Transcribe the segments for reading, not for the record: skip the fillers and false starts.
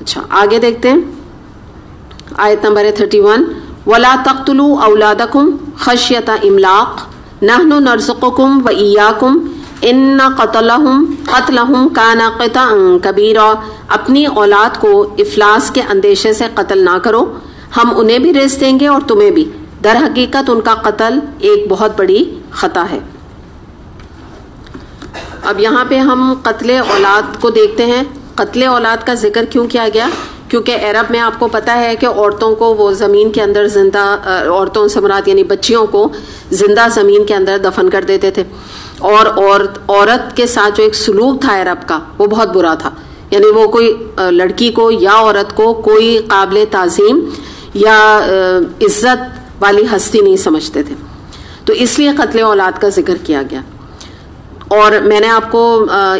اچھا آگے دیکھتے ہیں آیت نمبر 31. وَلَا تَقْتُلُوا أَوْلَادَكُمْ خَشْيَةَ إِمْلَاقٍ نَحْنُ نَرْزُقُكُمْ وَإِيَّاكُمْ إِنَّ قَتْلَهُمْ كَانَ قِطْعًا كَبِيرًا. اپنی اولاد کو افلاس کے اندیشے سے قتل نہ کرو، ہم انہیں بھی رزق دیں گے اور تمہیں بھی، در حقیقت ان کا قتل ایک بہت بڑی خطا ہے. اب یہاں پہ ہم قتل اولاد کو دیکھتے ہیں. قتل اولاد کا ذکر کیوں کیا گیا؟ کیونکہ عرب میں آپ کو پتہ ہے کہ عورتوں کو وہ زمین کے اندر زندہ، عورتوں سے مراد یعنی بچیوں کو زندہ زمین کے اندر دفن کر دیتے تھے، اور عورت کے ساتھ جو ایک سلوک تھا عرب کا وہ بہت برا تھا. یعنی وہ کوئی لڑکی کو یا عورت کو کوئی قابل تعظیم یا عزت والی ہستی نہیں سمجھتے تھے، تو اس لیے قتل اولاد کا ذکر کیا گیا. اور میں نے آپ کو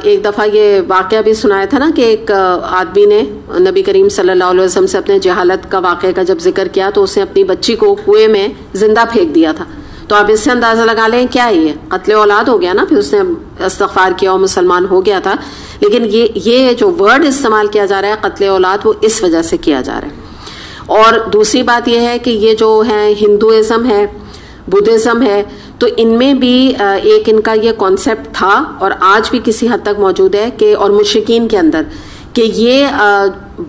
ایک دفعہ یہ واقعہ بھی سنایا تھا نا کہ ایک آدمی نے نبی کریم صلی اللہ علیہ وسلم سے اپنے جہالت کا واقعے کا جب ذکر کیا تو اس نے اپنی بچی کو کنویں میں زندہ پھینک دیا تھا. تو آپ اس سے اندازہ لگا لیں کیا ہے یہ قتل اولاد ہو گیا نا. پھر اس نے استغفار کیا اور مسلمان ہو گیا تھا. لیکن یہ جو ورڈ استعمال کیا جا رہا ہے قتل اولاد وہ اس وجہ سے کیا جا رہا ہے. اور دوسری بات یہ ہے کہ یہ جو ہے ہندوازم ہے، بدھزم ہے، تو ان میں بھی ایک ان کا یہ کانسیپٹ تھا اور آج بھی کسی حد تک موجود ہے کہ اور مشرکین کے اندر کہ یہ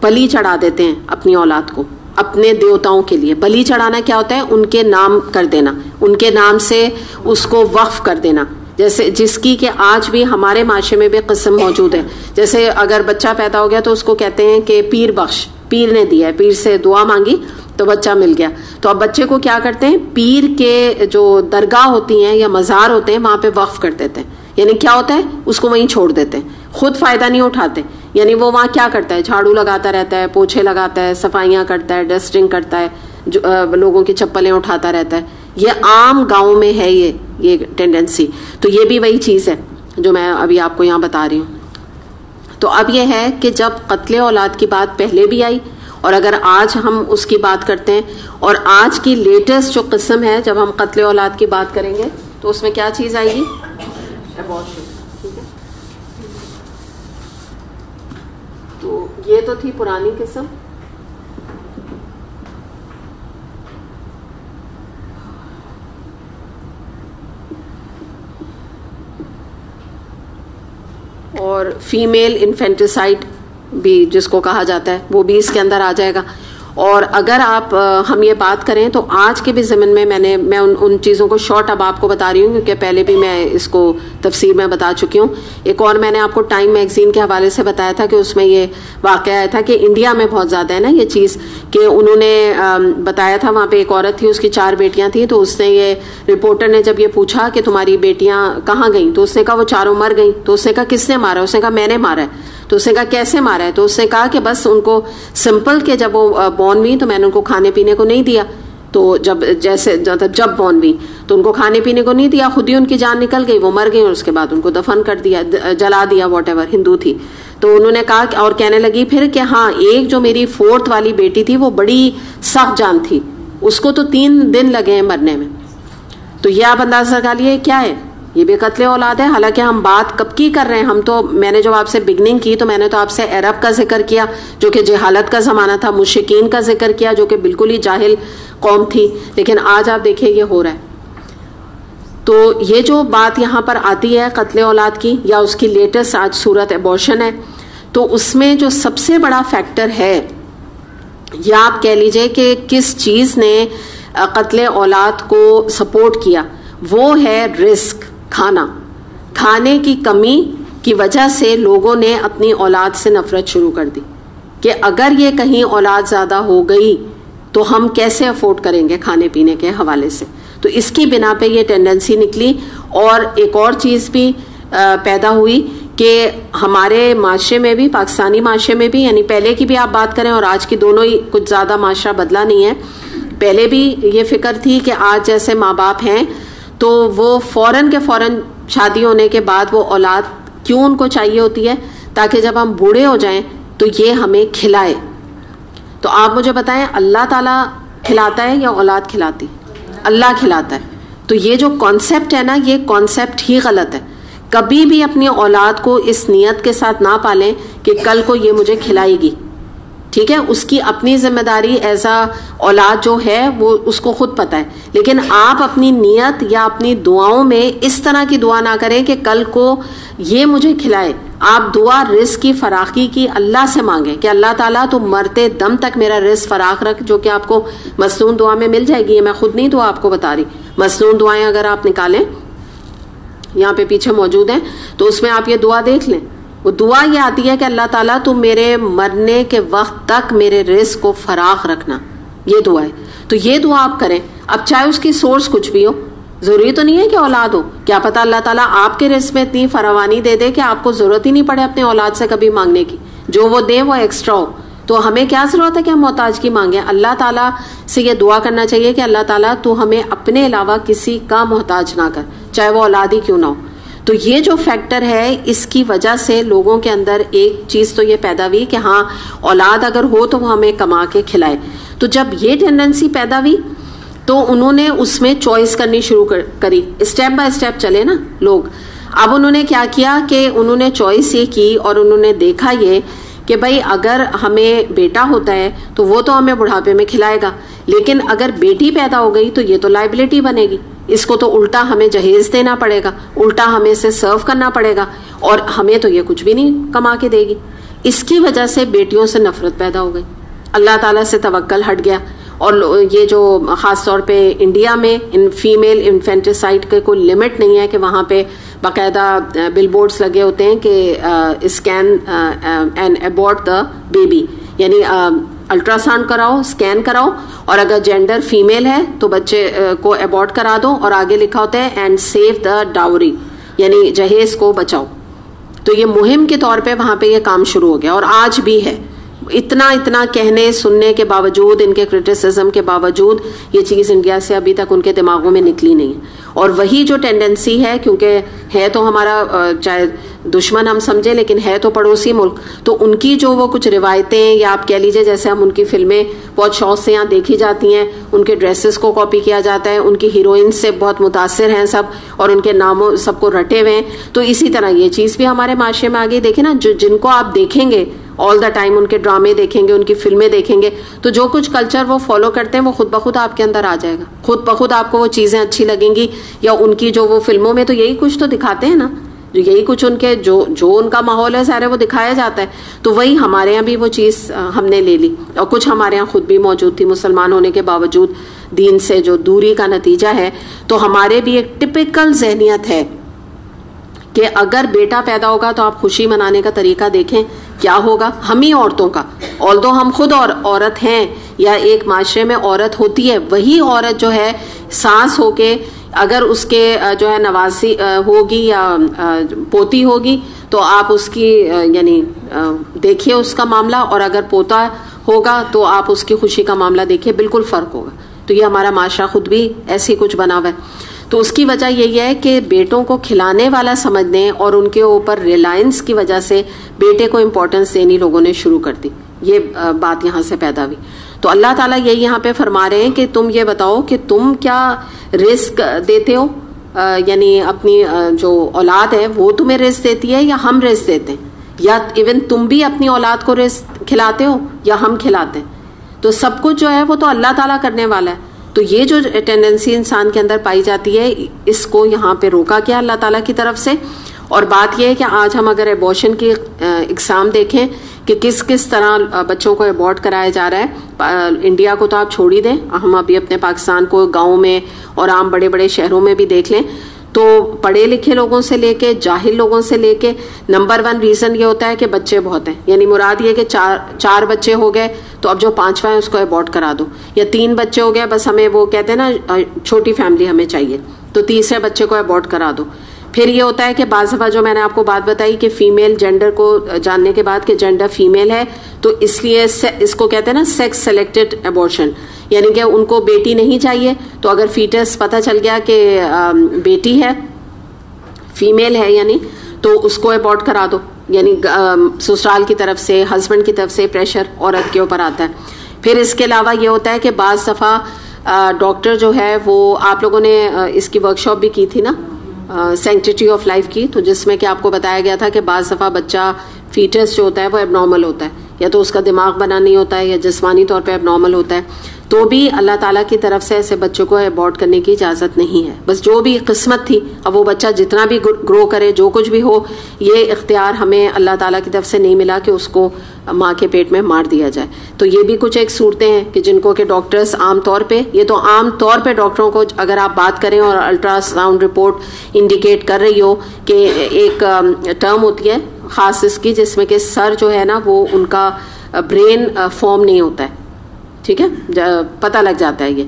بلی چڑھا دیتے ہیں اپنی اولاد کو اپنے دیوتاؤں کے لیے. بلی چڑھانا کیا ہوتا ہے؟ ان کے نام کر دینا، ان کے نام سے اس کو وقف کر دینا. جیسے جس کی کہ آج بھی ہمارے معاشرے میں بھی قسم موجود ہے. جیسے اگر بچہ پیدا ہو گیا تو اس کو کہتے ہیں کہ پیر بخش، پیر نے دیا ہے، پیر سے دعا مانگی تو بچہ مل گیا. تو اب بچے کو کیا کرتے ہیں؟ پیر کے جو درگاہ ہوتی ہیں یا مزار ہوتے ہیں وہاں پہ وقف کر دیتے ہیں. یعنی کیا ہوتا ہے؟ اس کو وہیں چھوڑ دیتے ہیں، خود فائدہ نہیں اٹھاتے. یعنی وہ وہاں کیا کرتا ہے؟ جھاڑو لگاتا رہتا ہے، پوچھے لگاتا ہے، صفائیاں کرتا ہے، ڈسٹنگ کرتا ہے، لوگوں کی چپلیں اٹھاتا رہتا ہے. یہ عام گاؤں میں ہے یہ ٹینڈنسی. تو یہ بھی وہی چیز ہے جو میں ابھی آپ کو یہاں بتا رہی ہوں. تو اب یہ ہے کہ جب قتل اولاد کی بات پہلے بھی آئی اور اگر آج ہم اس کی بات کرتے ہیں اور آج کی لیٹسٹ جو قسم ہے جب ہم قتل اولاد کی بات کریں گے تو اس میں کیا چیز آئے گی؟ ابارشن. ٹھیک ہے، تو یہ تو تھی پرانی قسم. اور فیمیل انفینٹیسائڈ بھی جس کو کہا جاتا ہے وہ بھی اس کے اندر آ جائے گا. اور اگر آپ ہم یہ بات کریں تو آج کے بھی زمین میں میں ان چیزوں کو شارٹ اب آپ کو بتا رہی ہوں کیونکہ پہلے بھی میں اس کو تفسیر میں بتا چکی ہوں. ایک اور میں نے آپ کو ٹائم میگزین کے حوالے سے بتایا تھا کہ اس میں یہ واقعہ آیا تھا کہ انڈیا میں بہت زیادہ ہے نا یہ چیز کہ انہوں نے بتایا تھا وہاں پہ ایک عورت تھی، اس کی 4 بیٹیاں تھیں. تو اس نے یہ رپورٹر نے جب یہ پوچھا کہ تمہاری بیٹیاں کہاں گئیں تو اس نے کہا وہ 4 مر گئیں. تو اس نے کہا کس نے مارا؟ اس نے کہا میں نے مارا ہے. تو اس نے کہا کیسے مارا ہے؟ تو اس نے کہا کہ بس ان کو سمپل کہ جب وہ بورن ہوئی تو میں نے ان کو کھانے پینے کو نہیں دیا. تو جب بورن ہوئی تو ان کو کھانے پینے کو نہیں دیا، خود ہی ان کی جان نکل گئی، وہ مر گئی اور اس کے بعد ان کو دفن کر دیا، جلا دیا، واٹ ایور. ہندو تھی. تو انہوں نے کہا اور کہنے لگی پھر کہ ہاں ایک جو میری 4th والی بیٹی تھی وہ بڑی سخت جان تھی، اس کو تو 3 دن لگے ہیں مرنے میں. تو یہ آپ اندازہ لگا لیے کیا ہے؟ یہ بھی قتل اولاد ہے. حالانکہ ہم بات کب کی کر رہے ہیں؟ ہم تو میں نے جب آپ سے بگننگ کی تو میں نے تو آپ سے عرب کا ذکر کیا جو کہ جہالت کا زمانہ تھا، مشرکین کا ذکر کیا جو کہ بالکل ہی جاہل قوم تھی. لیکن آج آپ دیکھیں یہ ہو رہا ہے. تو یہ جو بات یہاں پر آتی ہے قتل اولاد کی یا اس کی لیٹسٹ آج صورت ابارشن ہے، تو اس میں جو سب سے بڑا فیکٹر ہے یا آپ کہہ لیجئے کہ کس چیز نے قتل اولاد کو سپورٹ کیا، وہ ہے رزق. کھانے کی کمی کی وجہ سے لوگوں نے اپنی اولاد سے نفرت شروع کر دی کہ اگر یہ کہیں اولاد زیادہ ہو گئی تو ہم کیسے افورڈ کریں گے کھانے پینے کے حوالے سے. تو اس کی بنا پہ یہ ٹینڈنسی نکلی. اور ایک اور چیز بھی پیدا ہوئی کہ ہمارے معاشرے میں بھی، پاکستانی معاشرے میں بھی، یعنی پہلے کی بھی آپ بات کریں اور آج کی دونوں ہی کچھ زیادہ معاشرہ بدلا نہیں ہے. پہلے بھی یہ فکر تھی کہ آج جیسے ماں باپ ہیں تو وہ فوراً کے فوراً شادی ہونے کے بعد وہ اولاد کیوں ان کو چاہیے ہوتی ہے؟ تاکہ جب ہم بوڑھے ہو جائیں تو یہ ہمیں کھلائے. تو آپ مجھے بتائیں اللہ تعالیٰ کھلاتا ہے یا اولاد کھلاتی؟ اللہ کھلاتا ہے. تو یہ جو کانسیپٹ ہے نا یہ کانسیپٹ ہی غلط ہے. کبھی بھی اپنی اولاد کو اس نیت کے ساتھ نہ پالیں کہ کل کو یہ مجھے کھلائے گی. ٹھیک ہے, اس کی اپنی ذمہ داری ایز اے اولاد جو ہے وہ اس کو خود پتہ ہے, لیکن آپ اپنی نیت یا اپنی دعاؤں میں اس طرح کی دعا نہ کریں کہ کل کو یہ مجھے کھلائے. آپ دعا رزق کی فراخی کی اللہ سے مانگیں کہ اللہ تعالیٰ تو مرتے دم تک میرا رزق فراخ رکھ, جو کہ آپ کو مسنون دعا میں مل جائے گی. میں خود نہیں دعا آپ کو بتا رہی, مسنون دعائیں اگر آپ نکالیں یہاں پہ پیچھے موجود ہیں تو اس میں آپ یہ دعا دیکھ لیں. وہ دعا یہ آتی ہے کہ اللہ تعالیٰ تو میرے مرنے کے وقت تک میرے رزق کو فراخ رکھنا, یہ دعا ہے. تو یہ دعا آپ کریں. اب چاہے اس کی سورس کچھ بھی ہو, ضروری تو نہیں ہے کہ اولاد ہو, کیا پتہ اللہ تعالیٰ آپ کے رزق میں اتنی فراوانی دے دے کہ آپ کو ضرورت ہی نہیں پڑے اپنے اولاد سے کبھی مانگنے کی, جو وہ دیں وہ ایکسٹرا ہو. تو ہمیں کیا ضرورت ہے کہ ہم محتاج کی مانگیں. اللہ تعالیٰ سے یہ دعا کرنا چاہیے کہ اللہ تعالیٰ تو ہمیں اپنے علاوہ کسی کا محتاج نہ کر, چاہے وہ اولاد ہی کیوں نہ ہو. تو یہ جو فیکٹر ہے, اس کی وجہ سے لوگوں کے اندر ایک چیز تو یہ پیدا ہوئی کہ ہاں اولاد اگر ہو تو وہ ہمیں کما کے کھلائے. تو جب یہ ٹینڈنسی پیدا ہوئی تو انہوں نے اس میں چوائس کرنی شروع کری. اسٹیپ بائی اسٹیپ چلے نا لوگ. اب انہوں نے کیا کیا کہ انہوں نے چوائس یہ کی اور انہوں نے دیکھا یہ کہ بھائی اگر ہمیں بیٹا ہوتا ہے تو وہ تو ہمیں بڑھاپے میں کھلائے گا, لیکن اگر بیٹی پیدا ہو گئی تو یہ تو لائبلٹی بنے گی, اس کو تو الٹا ہمیں جہیز دینا پڑے گا, الٹا ہمیں اسے سرو کرنا پڑے گا, اور ہمیں تو یہ کچھ بھی نہیں کما کے دے گی. اس کی وجہ سے بیٹیوں سے نفرت پیدا ہو گئی, اللہ تعالیٰ سے توکل ہٹ گیا. اور یہ جو خاص طور پہ انڈیا میں فیمیل انفینٹیسائڈ کے کوئی لمٹ نہیں ہے کہ وہاں پہ باقاعدہ بل بورڈز لگے ہوتے ہیں کہ اسکین اینڈ ابورٹ دا بیبی, یعنی الٹرا ساؤنڈ کراؤ, اسکین کراؤ, اور اگر جینڈر فیمیل ہے تو بچے کو ابورٹ کرا دو, اور آگے لکھا ہوتا ہے اینڈ سیو دا ڈاوری, یعنی جہیز کو بچاؤ. تو یہ مہم کے طور پہ وہاں پہ یہ کام شروع ہو گیا, اور آج بھی ہے. اتنا کہنے سننے کے باوجود, ان کے کرٹیسزم کے باوجود, یہ چیز انڈیا سے ابھی تک ان کے دماغوں میں نکلی نہیں ہے. اور وہی جو ٹینڈنسی ہے, کیونکہ ہے تو ہمارا چاہے دشمن ہم سمجھیں لیکن ہے تو پڑوسی ملک, تو ان کی جو وہ کچھ روایتیں, یا آپ کہہ لیجئے جیسے ہم ان کی فلمیں بہت شوق سے یہاں دیکھی جاتی ہیں, ان کے ڈریسز کو کاپی کیا جاتا ہے, ان کی ہیروئن سے بہت متاثر ہیں سب, اور ان کے ناموں سب کو رٹے ہوئے ہیں. تو اسی طرح یہ چیز بھی ہمارے معاشرے میں آگے دیکھیں نا, جن کو آپ دیکھیں گے آل دا ٹائم, ان کے ڈرامے دیکھیں گے, ان کی فلمیں دیکھیں گے, تو جو کچھ کلچر وہ فالو کرتے ہیں وہ خود بخود آپ کے اندر آ جائے گا, خود بخود آپ کو وہ چیزیں اچھی لگیں گی. یا ان کی جو وہ فلموں میں تو یہی کچھ تو دکھاتے ہیں نا, جو یہی کچھ ان کے جو ان کا ماحول ہے سارے وہ دکھایا جاتا ہے. تو وہی ہمارے یہاں بھی وہ چیز ہم نے لے لی, اور کچھ ہمارے یہاں خود بھی موجود تھی مسلمان ہونے کے باوجود, دین سے جو دوری کا نتیجہ ہے. تو ہمارے بھی ایک ٹپیکل ذہنیت ہے کہ اگر بیٹا پیدا ہوگا تو آپ خوشی منانے کا طریقہ دیکھیں کیا ہوگا. ہم ہی عورتوں کا, although ہم خود عورت ہیں یا ایک معاشرے میں عورت ہوتی ہے, وہی عورت جو ہے ساس ہو کے اگر اس کے جو ہے نواسی ہوگی یا پوتی ہوگی تو آپ اس کی یعنی دیکھیے اس کا معاملہ, اور اگر پوتا ہوگا تو آپ اس کی خوشی کا معاملہ دیکھیے, بالکل فرق ہوگا. تو یہ ہمارا معاشرہ خود بھی ایسی کچھ بنا ہوا ہے. تو اس کی وجہ یہی ہے کہ بیٹوں کو کھلانے والا سمجھنے اور ان کے اوپر ریلائنس کی وجہ سے بیٹے کو امپورٹنس دینی لوگوں نے شروع کر دی. یہ بات یہاں سے پیدا ہوئی. تو اللہ تعالیٰ یہی یہاں پہ فرما رہے ہیں کہ تم یہ بتاؤ کہ تم کیا رزق دیتے ہو, یعنی اپنی جو اولاد ہے وہ تمہیں رزق دیتی ہے یا ہم رزق دیتے ہیں, یا ایون تم بھی اپنی اولاد کو رزق کھلاتے ہو یا ہم کھلاتے ہیں. تو سب کچھ جو ہے وہ تو اللہ تعالیٰ کرنے والا ہے. تو یہ جو ٹینڈنسی انسان کے اندر پائی جاتی ہے, اس کو یہاں پہ روکا گیا اللہ تعالیٰ کی طرف سے. اور بات یہ ہے کہ آج ہم اگر ایبورشن کی اقسام دیکھیں کہ کس طرح بچوں کو ایبورٹ کرایا جا رہا ہے, انڈیا کو تو آپ چھوڑ ہی دیں, ہم ابھی اپنے پاکستان کو گاؤں میں اور عام بڑے بڑے شہروں میں بھی دیکھ لیں تو پڑھے لکھے لوگوں سے لے کے جاہل لوگوں سے لے کے نمبر 1 ریزن یہ ہوتا ہے کہ بچے بہت ہیں. یعنی مراد یہ کہ چار بچے ہو گئے تو اب جو 5واں ہے اس کو ایبورٹ کرا دو, یا 3 بچے ہو گئے بس ہمیں وہ کہتے ہیں نا چھوٹی فیملی ہمیں چاہیے, تو تیسرے بچے کو ایبورٹ کرا دو. پھر یہ ہوتا ہے کہ بعض دفعہ جو میں نے آپ کو بات بتائی کہ فیمیل جینڈر کو جاننے کے بعد کہ جینڈر فیمیل ہے تو اس لیے اس کو کہتے ہیں نا سیکس سلیکٹڈ ایبورشن, یعنی کہ ان کو بیٹی نہیں چاہیے, تو اگر فیٹس پتہ چل گیا کہ بیٹی ہے فیمیل ہے یعنی تو اس کو ایبورٹ کرا دو. یعنی سسرال کی طرف سے ہسبینڈ کی طرف سے پریشر عورت کے اوپر آتا ہے. پھر اس کے علاوہ یہ ہوتا ہے کہ بعض دفعہ ڈاکٹر جو ہے وہ, آپ لوگوں نے اس کی ورکشاپ بھی کی تھی نا سینکٹیٹی آف لائف کی, تو جس میں کہ آپ کو بتایا گیا تھا کہ بعض دفعہ بچہ فیٹس جو ہوتا ہے وہ ایب نارمل ہوتا ہے, یا تو اس کا دماغ بنا نہیں ہوتا ہے یا جسمانی طور پہ اب نارمل ہوتا ہے, تو بھی اللہ تعالیٰ کی طرف سے ایسے بچوں کو ابورٹ کرنے کی اجازت نہیں ہے. بس جو بھی قسمت تھی, اب وہ بچہ جتنا بھی گرو کرے, جو کچھ بھی ہو, یہ اختیار ہمیں اللہ تعالیٰ کی طرف سے نہیں ملا کہ اس کو ماں کے پیٹ میں مار دیا جائے. تو یہ بھی کچھ ایک صورتیں ہیں کہ جن کو کہ ڈاکٹرز عام طور پہ, یہ تو عام طور پہ ڈاکٹروں کو اگر آپ بات کریں اور الٹرا ساؤنڈ رپورٹ انڈیکیٹ کر رہی ہو کہ ایک ٹرم ہوتی ہے خاص اس کی, جس میں کہ سر جو ہے نا وہ ان کا برین فارم نہیں ہوتا ہے, ٹھیک ہے, پتہ لگ جاتا ہے یہ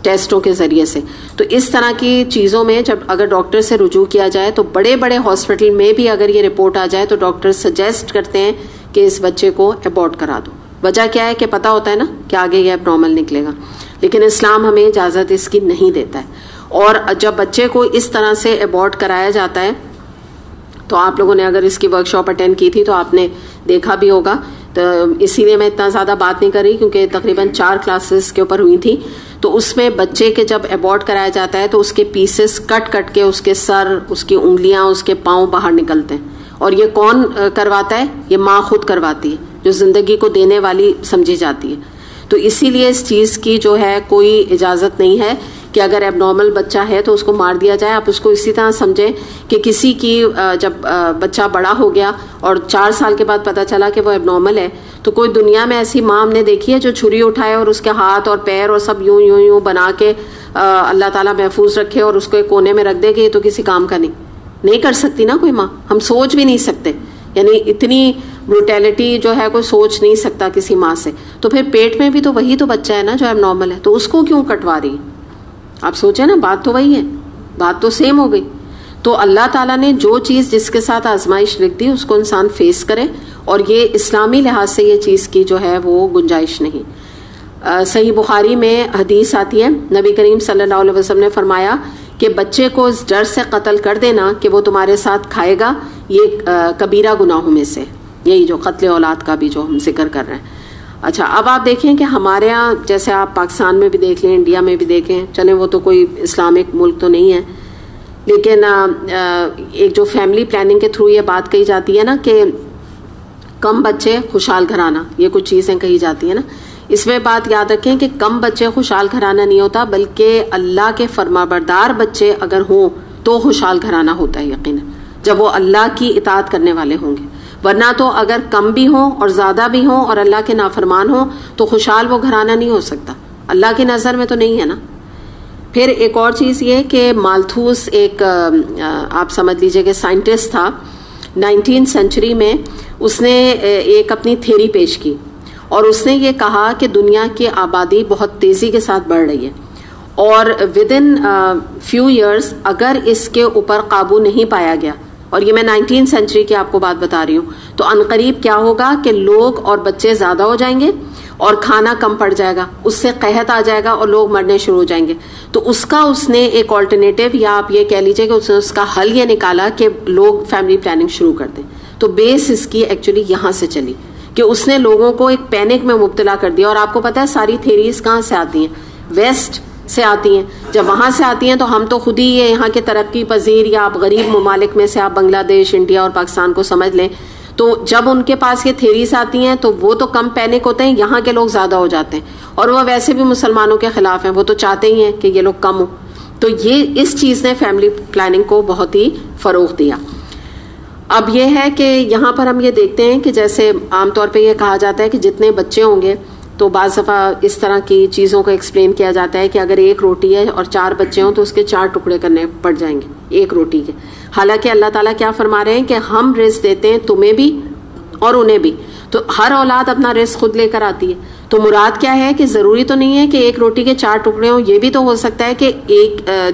ٹیسٹوں کے ذریعے سے. تو اس طرح کی چیزوں میں جب اگر ڈاکٹر سے رجوع کیا جائے تو بڑے بڑے ہاسپٹل میں بھی اگر یہ رپورٹ آ جائے تو ڈاکٹر سجیسٹ کرتے ہیں کہ اس بچے کو ابورٹ کرا دو. وجہ کیا ہے کہ پتہ ہوتا ہے نا کہ آگے یہ اب نارمل نکلے گا, لیکن اسلام ہمیں اجازت اس کی نہیں دیتا ہے. اور جب بچے کو اس طرح سے ابورٹ کرایا جاتا ہے تو آپ لوگوں نے اگر اس کی ورک شاپ اٹینڈ کی تھی تو آپ نے دیکھا بھی ہوگا, تو اسی لیے میں اتنا زیادہ بات نہیں کر رہی کیونکہ تقریباً 4 کلاسز کے اوپر ہوئی تھی. تو اس میں بچے کے جب ابورٹ کرایا جاتا ہے تو اس کے پیسز کٹ کٹ کے اس کے سر, اس کی انگلیاں, اس کے پاؤں باہر نکلتے ہیں. اور یہ کون کرواتا ہے؟ یہ ماں خود کرواتی ہے جو زندگی کو دینے والی سمجھی جاتی ہے. تو اسی لیے اس چیز کی جو ہے کوئی اجازت نہیں ہے کہ اگر اب نارمل بچہ ہے تو اس کو مار دیا جائے. آپ اس کو اسی طرح سمجھیں کہ کسی کی جب بچہ بڑا ہو گیا اور 4 سال کے بعد پتہ چلا کہ وہ اب نارمل ہے, تو کوئی دنیا میں ایسی ماں ہم نے دیکھی ہے جو چھری اٹھائے اور اس کے ہاتھ اور پیر اور سب یوں یوں یوں بنا کے اللہ تعالیٰ محفوظ رکھے اور اس کو ایک کونے میں رکھ دے کہ یہ تو کسی کام کا نہیں کر سکتی نا کوئی ماں. ہم سوچ بھی نہیں سکتے, یعنی اتنی بروٹیلٹی جو ہے کوئی سوچ نہیں سکتا کسی ماں سے. تو پھر پیٹ میں بھی تو وہی تو بچہ ہے نا جو اب نارمل ہے, تو اس کو کیوں کٹوا رہی ہے؟ آپ سوچیں نا, بات تو وہی ہے, بات تو سیم ہو گئی. تو اللہ تعالیٰ نے جو چیز جس کے ساتھ آزمائش لکھ دی اس کو انسان فیس کرے, اور یہ اسلامی لحاظ سے یہ چیز کی جو ہے وہ گنجائش نہیں. صحیح بخاری میں حدیث آتی ہے, نبی کریم صلی اللہ علیہ وسلم نے فرمایا کہ بچے کو اس ڈر سے قتل کر دینا کہ وہ تمہارے ساتھ کھائے گا, یہ کبیرہ گناہوں میں سے, یہی جو قتل اولاد کا بھی جو ہم ذکر کر رہے ہیں. اچھا, اب آپ دیکھیں کہ ہمارے ہاں جیسے آپ پاکستان میں بھی دیکھ لیں, انڈیا میں بھی دیکھیں, چلیں وہ تو کوئی اسلامک ملک تو نہیں ہے, لیکن ایک جو فیملی پلاننگ کے تھرو یہ بات کہی جاتی ہے نا کہ کم بچے خوشحال گھرانہ, یہ کچھ چیزیں کہی جاتی ہیں نا. اس میں بات یاد رکھیں کہ کم بچے خوشحال گھرانہ نہیں ہوتا, بلکہ اللہ کے فرمانبردار بچے اگر ہوں تو خوشحال گھرانہ ہوتا ہے یقیناً, جب وہ اللہ کی اطاعت کرنے والے ہوں گے. ورنہ تو اگر کم بھی ہوں اور زیادہ بھی ہوں اور اللہ کے نافرمان ہوں تو خوشحال وہ گھرانہ نہیں ہو سکتا, اللہ کی نظر میں تو نہیں ہے نا. پھر ایک اور چیز یہ کہ مالتھوس ایک آپ سمجھ لیجئے کہ سائنٹسٹ تھا 19 سینچری میں. اس نے ایک اپنی تھیری پیش کی اور اس نے یہ کہا کہ دنیا کی آبادی بہت تیزی کے ساتھ بڑھ رہی ہے اور ود ان فیو ایئرس اگر اس کے اوپر قابو نہیں پایا گیا, اور یہ میں 19 سینچری کی آپ کو بات بتا رہی ہوں, تو عنقریب کیا ہوگا کہ لوگ اور بچے زیادہ ہو جائیں گے اور کھانا کم پڑ جائے گا, اس سے قحط آ جائے گا اور لوگ مرنے شروع ہو جائیں گے. تو اس نے ایک آلٹرنیٹو, یا آپ یہ کہہ لیجئے کہ اس کا حل یہ نکالا کہ لوگ فیملی پلاننگ شروع کر دیں. تو بیس اس کی ایکچولی یہاں سے چلی کہ اس نے لوگوں کو ایک پینک میں مبتلا کر دیا. اور آپ کو پتا ہے ساری تھیریز کہاں سے آتی ہیں؟ ویسٹ سے آتی ہیں. جب وہاں سے آتی ہیں تو ہم تو خود ہی یہ یہاں کے ترقی پذیر یا آپ غریب ممالک میں سے آپ بنگلہ دیش, انڈیا اور پاکستان کو سمجھ لیں, تو جب ان کے پاس یہ تھیریز آتی ہیں تو وہ تو کم پینک ہوتے ہیں, یہاں کے لوگ زیادہ ہو جاتے ہیں, اور وہ ویسے بھی مسلمانوں کے خلاف ہیں, وہ تو چاہتے ہی ہیں کہ یہ لوگ کم ہوں. تو یہ اس چیز نے فیملی پلاننگ کو بہت ہی فروغ دیا. اب یہ ہے کہ یہاں پر ہم یہ دیکھتے ہیں کہ جیسے عام طور پہ یہ کہا جاتا ہے کہ جتنے بچے ہوں گے, تو بعض دفعہ اس طرح کی چیزوں کو ایکسپلین کیا جاتا ہے کہ اگر ایک روٹی ہے اور 4 بچے ہوں تو اس کے 4 ٹکڑے کرنے پڑ جائیں گے ایک روٹی کے. حالانکہ اللہ تعالیٰ کیا فرما رہے ہیں کہ ہم رزق دیتے ہیں تمہیں بھی اور انہیں بھی, تو ہر اولاد اپنا رزق خود لے کر آتی ہے. تو مراد کیا ہے کہ ضروری تو نہیں ہے کہ ایک روٹی کے 4 ٹکڑے ہوں, یہ بھی تو ہو سکتا ہے کہ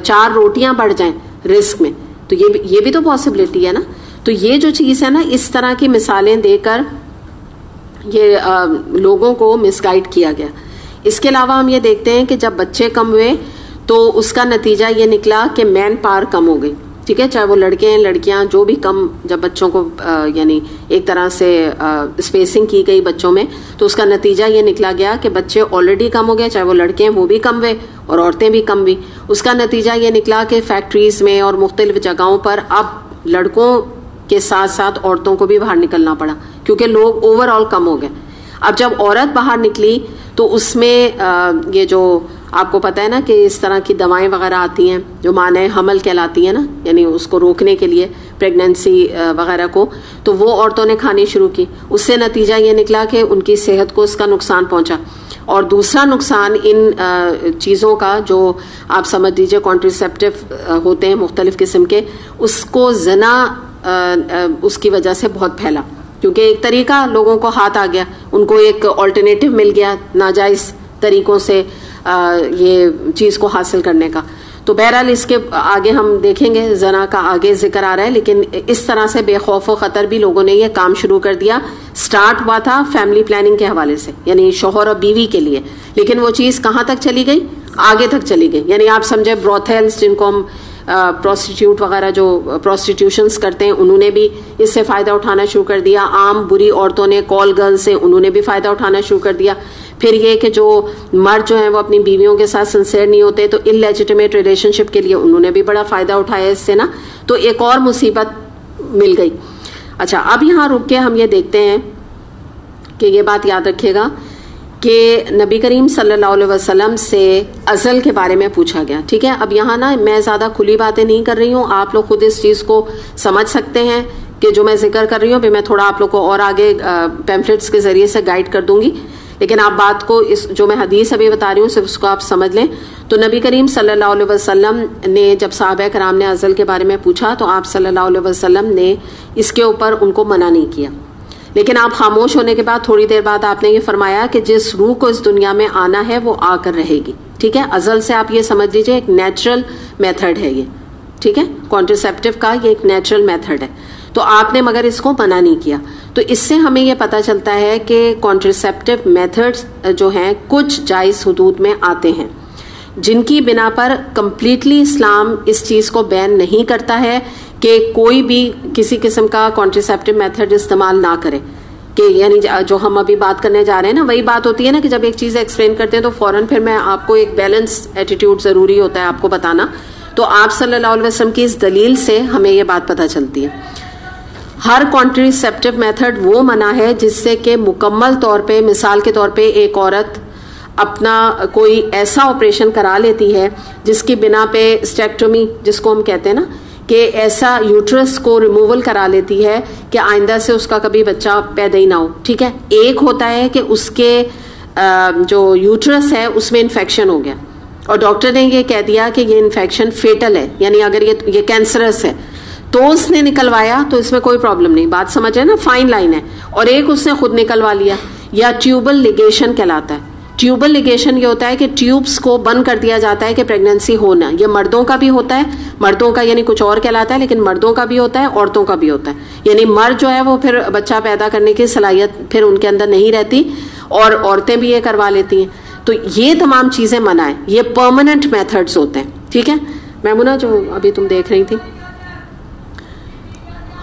4 روٹیاں بڑھ جائیں رزق میں, تو یہ بھی تو پاسبلٹی ہے نا. تو یہ جو چیز ہے نا, اس طرح کی مثالیں دے کر یہ لوگوں کو مس گائیڈ کیا گیا. اس کے علاوہ ہم یہ دیکھتے ہیں کہ جب بچے کم ہوئے تو اس کا نتیجہ یہ نکلا کہ مین پاور کم ہو گئی, ٹھیک ہے, چاہے وہ لڑکے ہیں لڑکیاں, جو بھی کم, جب بچوں کو یعنی ایک طرح سے اسپیسنگ کی گئی بچوں میں, تو اس کا نتیجہ یہ نکلا گیا کہ بچے آلریڈی کم ہو گئے, چاہے وہ لڑکے ہیں وہ بھی کم ہوئے اور عورتیں بھی کم ہوئی. اس کا نتیجہ یہ نکلا کہ فیکٹریز میں اور مختلف جگہوں پر اب لڑکوں کے ساتھ ساتھ عورتوں کو بھی باہر نکلنا پڑا کیونکہ لوگ اوور آل کم ہو گئے. اب جب عورت باہر نکلی تو اس میں یہ جو آپ کو پتہ ہے نا کہ اس طرح کی دوائیں وغیرہ آتی ہیں جو مانع حمل کہلاتی ہیں نا، یعنی اس کو روکنے کے لیے پریگننسی وغیرہ کو، تو وہ عورتوں نے کھانی شروع کی. اس سے نتیجہ یہ نکلا کہ ان کی صحت کو اس کا نقصان پہنچا. اور دوسرا نقصان ان چیزوں کا جو آپ سمجھ لیجیے کانٹرسیپٹیو ہوتے ہیں مختلف قسم کے، اس کو زنا اس کی وجہ سے بہت پھیلا، کیونکہ ایک طریقہ لوگوں کو ہاتھ آ گیا، ان کو ایک آلٹرنیٹو مل گیا ناجائز طریقوں سے یہ چیز کو حاصل کرنے کا. تو بہرحال اس کے آگے ہم دیکھیں گے، زنا کا آگے ذکر آ رہا ہے، لیکن اس طرح سے بے خوف و خطر بھی لوگوں نے یہ کام شروع کر دیا. سٹارٹ ہوا تھا فیملی پلاننگ کے حوالے سے، یعنی شوہر اور بیوی کے لیے، لیکن وہ چیز کہاں تک چلی گئی؟ آگے تک چلی گئی. یعنی آپ سمجھے بروتھلز جن کو ہم پروسٹیٹیوٹ وغیرہ جو پروسٹیٹیوشنس کرتے ہیں انہوں نے بھی اس سے فائدہ اٹھانا شروع کر دیا. عام بری عورتوں نے کال گرل سے انہوں نے بھی فائدہ اٹھانا شروع کر دیا. پھر یہ کہ جو مرد جو ہیں وہ اپنی بیویوں کے ساتھ سنسیئر نہیں ہوتے تو ان لیجیٹیمیٹ ریلیشن شپ کے لیے انہوں نے بھی بڑا فائدہ اٹھایا اس سے نا. تو ایک اور مصیبت مل گئی. اچھا اب یہاں رک کے ہم یہ دیکھتے ہیں کہ یہ بات یاد رکھیے گا کہ نبی کریم صلی اللہ علیہ وسلم سے ازل کے بارے میں پوچھا گیا. ٹھیک ہے، اب یہاں نا میں زیادہ کھلی باتیں نہیں کر رہی ہوں، آپ لوگ خود اس چیز کو سمجھ سکتے ہیں کہ جو میں ذکر کر رہی ہوں میں تھوڑا آپ لوگ کو اور آگے پیمفلیٹس کے ذریعے سے گائیڈ کر دوں گی، لیکن آپ بات کو اس جو میں حدیث ابھی بتا رہی ہوں صرف اس کو آپ سمجھ لیں. تو نبی کریم صلی اللہ علیہ وسلم نے جب صحابہ کرام نے ازل کے بارے میں پوچھا تو آپ صلی اللہ علیہ وسلم نے اس کے اوپر ان کو منع نہیں کیا، لیکن آپ خاموش ہونے کے بعد تھوڑی دیر بعد آپ نے یہ فرمایا کہ جس روح کو اس دنیا میں آنا ہے وہ آ کر رہے گی. ٹھیک ہے، ازل سے آپ یہ سمجھ لیجئے ایک نیچرل میتھڈ ہے یہ. ٹھیک ہے، کانٹرسیپٹیو کا یہ ایک نیچرل میتھڈ ہے. تو آپ نے مگر اس کو منع نہیں کیا. تو اس سے ہمیں یہ پتہ چلتا ہے کہ کانٹرسیپٹیو میتھڈز جو ہیں کچھ جائز حدود میں آتے ہیں جن کی بنا پر کمپلیٹلی اسلام اس چیز کو بین نہیں کرتا ہے کہ کوئی بھی کسی قسم کا کانٹرسیپٹیو میتھڈ استعمال نہ کرے. کہ یعنی جو ہم ابھی بات کرنے جا رہے ہیں نا وہی بات ہوتی ہے نا کہ جب ایک چیز ایکسپلین کرتے ہیں تو فوراً پھر میں آپ کو ایک بیلنس ایٹیٹیوڈ ضروری ہوتا ہے آپ کو بتانا. تو آپ صلی اللہ علیہ وسلم کی اس دلیل سے ہمیں یہ بات پتہ چلتی ہے. ہر کانٹرسیپٹیو میتھڈ وہ منع ہے جس سے کہ مکمل طور پہ، مثال کے طور پہ ایک عورت اپنا کوئی ایسا آپریشن کرا لیتی ہے جس کی بنا پہ اسٹیکٹومی جس کو ہم کہتے ہیں نا کہ ایسا یوٹرس کو ریموول کرا لیتی ہے کہ آئندہ سے اس کا کبھی بچہ پیدا ہی نہ ہو. ٹھیک ہے، ایک ہوتا ہے کہ اس کے جو یوٹرس ہے اس میں انفیکشن ہو گیا اور ڈاکٹر نے یہ کہہ دیا کہ یہ انفیکشن فیٹل ہے، یعنی اگر یہ کینسرس ہے تو اس نے نکلوایا تو اس میں کوئی پرابلم نہیں، بات سمجھ رہے نا، فائن لائن ہے. اور ایک اس نے خود نکلوا لیا، یا ٹیوبل لیگیشن کہلاتا ہے. ٹیوبل لیگیشن یہ ہوتا ہے کہ ٹیوبس کو بند کر دیا جاتا ہے کہ پریگننسی ہونا. یہ مردوں کا بھی ہوتا ہے، مردوں کا یعنی کچھ اور کہلاتا ہے، لیکن مردوں کا بھی ہوتا ہے، عورتوں کا بھی ہوتا ہے. یعنی مرد جو ہے وہ پھر بچہ پیدا کرنے کی صلاحیت پھر ان کے اندر نہیں رہتی اور عورتیں بھی یہ کروا لیتی ہیں. تو یہ تمام چیزیں منع ہیں، یہ پرماننٹ میتھڈز ہوتے ہیں. ٹھیک ہے میمونہ، جو ابھی تم دیکھ رہی تھی،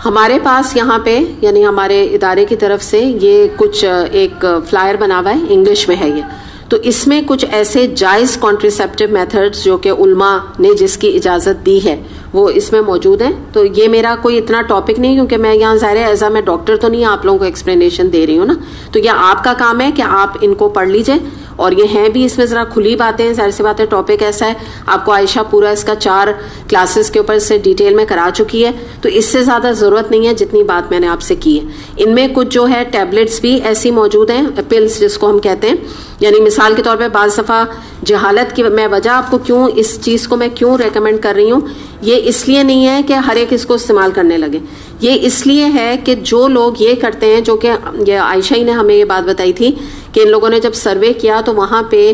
ہمارے پاس یہاں پہ یعنی ہمارے ادارے کی طرف سے یہ کچھ ایک فلائر بنا ہوا ہے، انگلش میں ہے یہ. تو اس میں کچھ ایسے جائز کانٹرسیپٹیو میتھڈز جو کہ علماء نے جس کی اجازت دی ہے وہ اس میں موجود ہیں. تو یہ میرا کوئی اتنا ٹاپک نہیں کیونکہ میں یہاں ظاہر ہے ایزا میں ڈاکٹر تو نہیں آپ لوگوں کو ایکسپلینیشن دے رہی ہوں نا. تو یہ آپ کا کام ہے کہ آپ ان کو پڑھ لیجئے، اور یہ ہیں بھی اس میں ذرا کھلی باتیں ہیں، ظاہر سی بات ہے ٹاپک ایسا ہے. آپ کو عائشہ پورا اس کا 4 کلاسز کے اوپر سے ڈیٹیل میں کرا چکی ہے، تو اس سے زیادہ ضرورت نہیں ہے جتنی بات میں نے آپ سے کی ہے. ان میں کچھ جو ہے ٹیبلٹس بھی ایسی موجود ہیں، پلس جس کو ہم کہتے ہیں. یعنی مثال کے طور پہ بعض دفعہ جہالت کی میں وجہ آپ کو کیوں اس چیز کو میں کیوں ریکمینڈ کر رہی ہوں، یہ اس لیے نہیں ہے کہ ہر ایک اس کو استعمال کرنے لگے. یہ اس لیے ہے کہ جو لوگ یہ کرتے ہیں، جو کہ یہ عائشہ ہی نے ہمیں یہ بات بتائی تھی کہ ان لوگوں نے جب سروے کیا تو وہاں پہ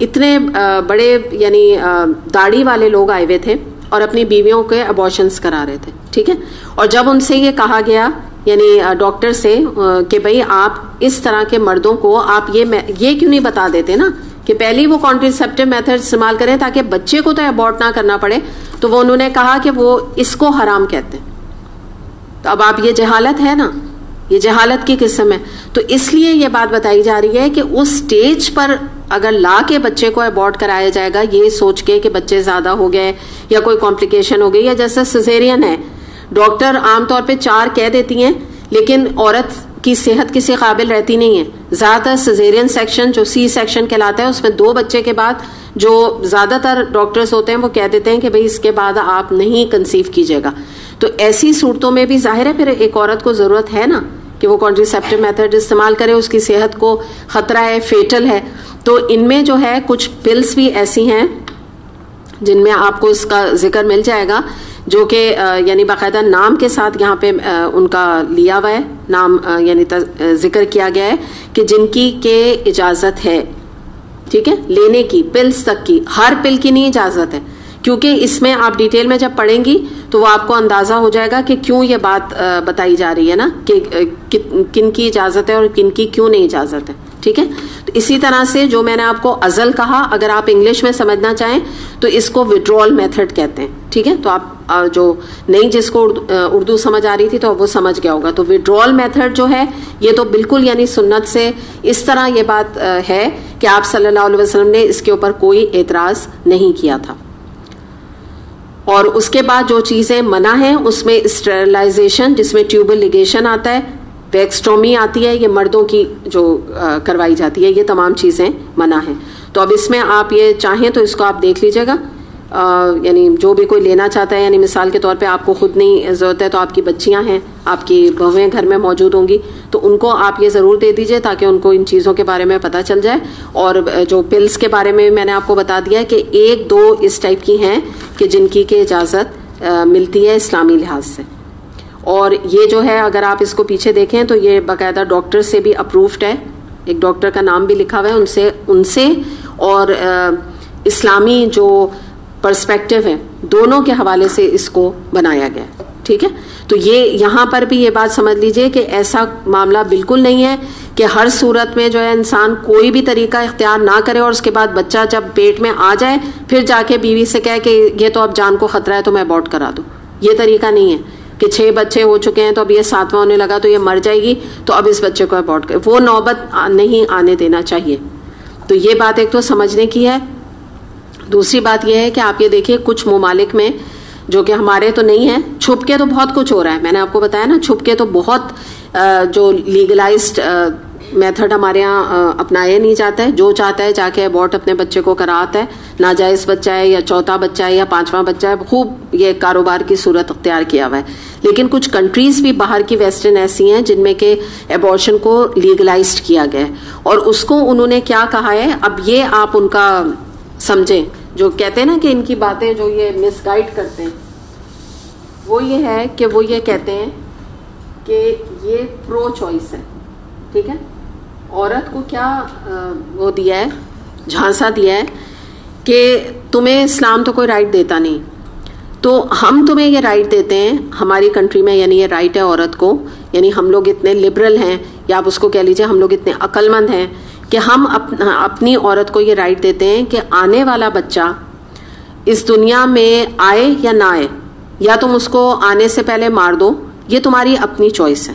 اتنے بڑے یعنی داڑھی والے لوگ آئے ہوئے تھے اور اپنی بیویوں کے ابارشنس کرا رہے تھے. ٹھیک ہے، اور جب ان سے یہ کہا گیا یعنی ڈاکٹر سے کہ بھئی آپ اس طرح کے مردوں کو آپ یہ کیوں نہیں بتا دیتے نا کہ پہلے وہ کانٹرسیپٹیو میتھڈ استعمال کریں تاکہ بچے کو تو ابورٹ نہ کرنا پڑے. تو وہ انہوں نے کہا کہ وہ اس کو حرام کہتے ہیں. تو اب آپ یہ جہالت ہے نا، یہ جہالت کی قسم ہے. تو اس لیے یہ بات بتائی جا رہی ہے کہ اس سٹیج پر اگر لا کے بچے کو ابورٹ کرایا جائے گا یہ سوچ کے کہ بچے زیادہ ہو گئے یا کوئی کمپلیکیشن ہو گئی، یا جیسے سیزیرین ہے ڈاکٹر عام طور پہ 4 کہہ دیتی ہیں لیکن عورت کی صحت کسی قابل رہتی نہیں ہے. زیادہ تر سیزیرین سیکشن جو سی سیکشن کہلاتا ہے اس میں 2 بچے کے بعد جو زیادہ تر ڈاکٹرز ہوتے ہیں وہ کہہ دیتے ہیں کہ بھئی اس کے بعد آپ نہیں کنسیو کیجیے گا. تو ایسی صورتوں میں بھی ظاہر ہے پھر ایک عورت کو ضرورت ہے نا کہ وہ کانٹرسیپٹیو میتھڈ استعمال کرے, اس کی صحت کو خطرہ ہے, فیٹل ہے. تو ان میں جو ہے کچھ پلس بھی ایسی ہیں جن میں آپ کو اس کا ذکر مل جائے گا, جو کہ یعنی باقاعدہ نام کے ساتھ یہاں پہ ان کا لیا ہوا ہے نام, یعنی ذکر کیا گیا ہے کہ جن کی کہ اجازت ہے, ٹھیک ہے, لینے کی, پلس تک کی. ہر پل کی نہیں اجازت ہے, کیونکہ اس میں آپ ڈیٹیل میں جب پڑھیں گی تو وہ آپ کو اندازہ ہو جائے گا کہ کیوں یہ بات بتائی جا رہی ہے نا کہ کن کی اجازت ہے اور کن کی کیوں نہیں اجازت ہے, ٹھیک ہے. تو اسی طرح سے جو میں نے آپ کو ازل کہا, اگر آپ انگلش میں سمجھنا چاہیں تو اس کو وڈرول میتھڈ کہتے ہیں, ٹھیک ہے. تو آپ جو نہیں جس کو اردو سمجھ آ رہی تھی تو وہ سمجھ گیا ہوگا. تو وڈرول میتھڈ جو ہے یہ تو بالکل یعنی سنت سے اس طرح یہ بات ہے کہ آپ صلی اللہ علیہ وسلم نے اس کے اوپر کوئی اعتراض نہیں کیا تھا. اور اس کے بعد جو چیزیں منع ہیں اس میں اسٹیرلائزیشن, جس میں ٹیوبل لیگیشن آتا ہے, ویکسٹومی آتی ہے, یہ مردوں کی جو کروائی جاتی ہے, یہ تمام چیزیں منع ہیں. تو اب اس میں آپ یہ چاہیں تو اس کو آپ دیکھ لیجئے گا, یعنی جو بھی کوئی لینا چاہتا ہے, یعنی مثال کے طور پہ آپ کو خود نہیں ضرورت ہے تو آپ کی بچیاں ہیں, آپ کی بہویں گھر میں موجود ہوں گی, تو ان کو آپ یہ ضرور دے دیجئے تاکہ ان کو ان چیزوں کے بارے میں پتہ چل جائے. اور جو پلس کے بارے میں نے آپ کو بتا دیا ہے کہ 1-2 اس ٹائپ کی ہیں کہ جن کی کہ اجازت ملتی ہے اسلامی لحاظ سے. اور یہ جو ہے اگر آپ اس کو پیچھے دیکھیں تو یہ باقاعدہ ڈاکٹر سے بھی اپروفڈ ہے, ایک ڈاکٹر کا نام بھی لکھا ہوا ہے ان سے اور اسلامی جو پرسپیکٹو ہے دونوں کے حوالے سے اس کو بنایا گیا, ٹھیک ہے. تو یہ یہاں پر بھی یہ بات سمجھ لیجئے کہ ایسا معاملہ بالکل نہیں ہے کہ ہر صورت میں جو ہے انسان کوئی بھی طریقہ اختیار نہ کرے اور اس کے بعد بچہ جب پیٹ میں آ جائے پھر جا کے بیوی سے کہے کہ یہ تو اب جان کو خطرہ ہے تو میں ابورٹ کرا دوں. یہ طریقہ نہیں ہے کہ 6 بچے ہو چکے ہیں تو اب یہ 7واں ہونے لگا تو یہ مر جائے گی تو اب اس بچے کو ابورٹ کرے, وہ نوبت نہیں آنے دینا چاہیے. تو یہ بات ایک تو سمجھنے کی ہے. دوسری بات یہ ہے کہ آپ یہ دیکھیے کچھ ممالک میں جو کہ ہمارے تو نہیں ہے, چھپ کے تو بہت کچھ ہو رہا ہے. میں نے آپ کو بتایا نا چھپ کے تو بہت جو لیگلائزڈ میتھڈ ہمارے یہاں اپنایا نہیں جاتا ہے. جو چاہتا ہے جا کے ابورٹ اپنے بچے کو کراتا ہے, ناجائز بچہ ہے یا چوتھا بچہ ہے یا 5واں بچہ ہے, خوب یہ کاروبار کی صورت اختیار کیا ہوا ہے. لیکن کچھ کنٹریز بھی باہر کی ویسٹرن ایسی ہیں جن میں کہ ابورشن کو لیگلائزڈ کیا گیا ہے, اور اس کو انہوں نے کیا کہا ہے, اب یہ آپ ان کا سمجھیں. جو کہتے ہیں نا کہ ان کی باتیں جو یہ مس گائڈ کرتے ہیں وہ یہ ہے کہ وہ یہ کہتے ہیں کہ یہ پرو چوائس ہے, ٹھیک ہے. عورت کو کیا وہ دیا ہے, جھانسا دیا ہے کہ تمہیں اسلام تو کوئی رائٹ دیتا نہیں, تو ہم تمہیں یہ رائٹ دیتے ہیں ہماری کنٹری میں, یعنی یہ رائٹ ہے عورت کو, یعنی ہم لوگ اتنے لبرل ہیں یا آپ اس کو کہہ لیجیے ہم لوگ اتنے عقل مند ہیں کہ ہم اپنی عورت کو یہ رائٹ دیتے ہیں کہ آنے والا بچہ اس دنیا میں آئے یا نہ آئے, یا تم اس کو آنے سے پہلے مار دو, یہ تمہاری اپنی چوائس ہے,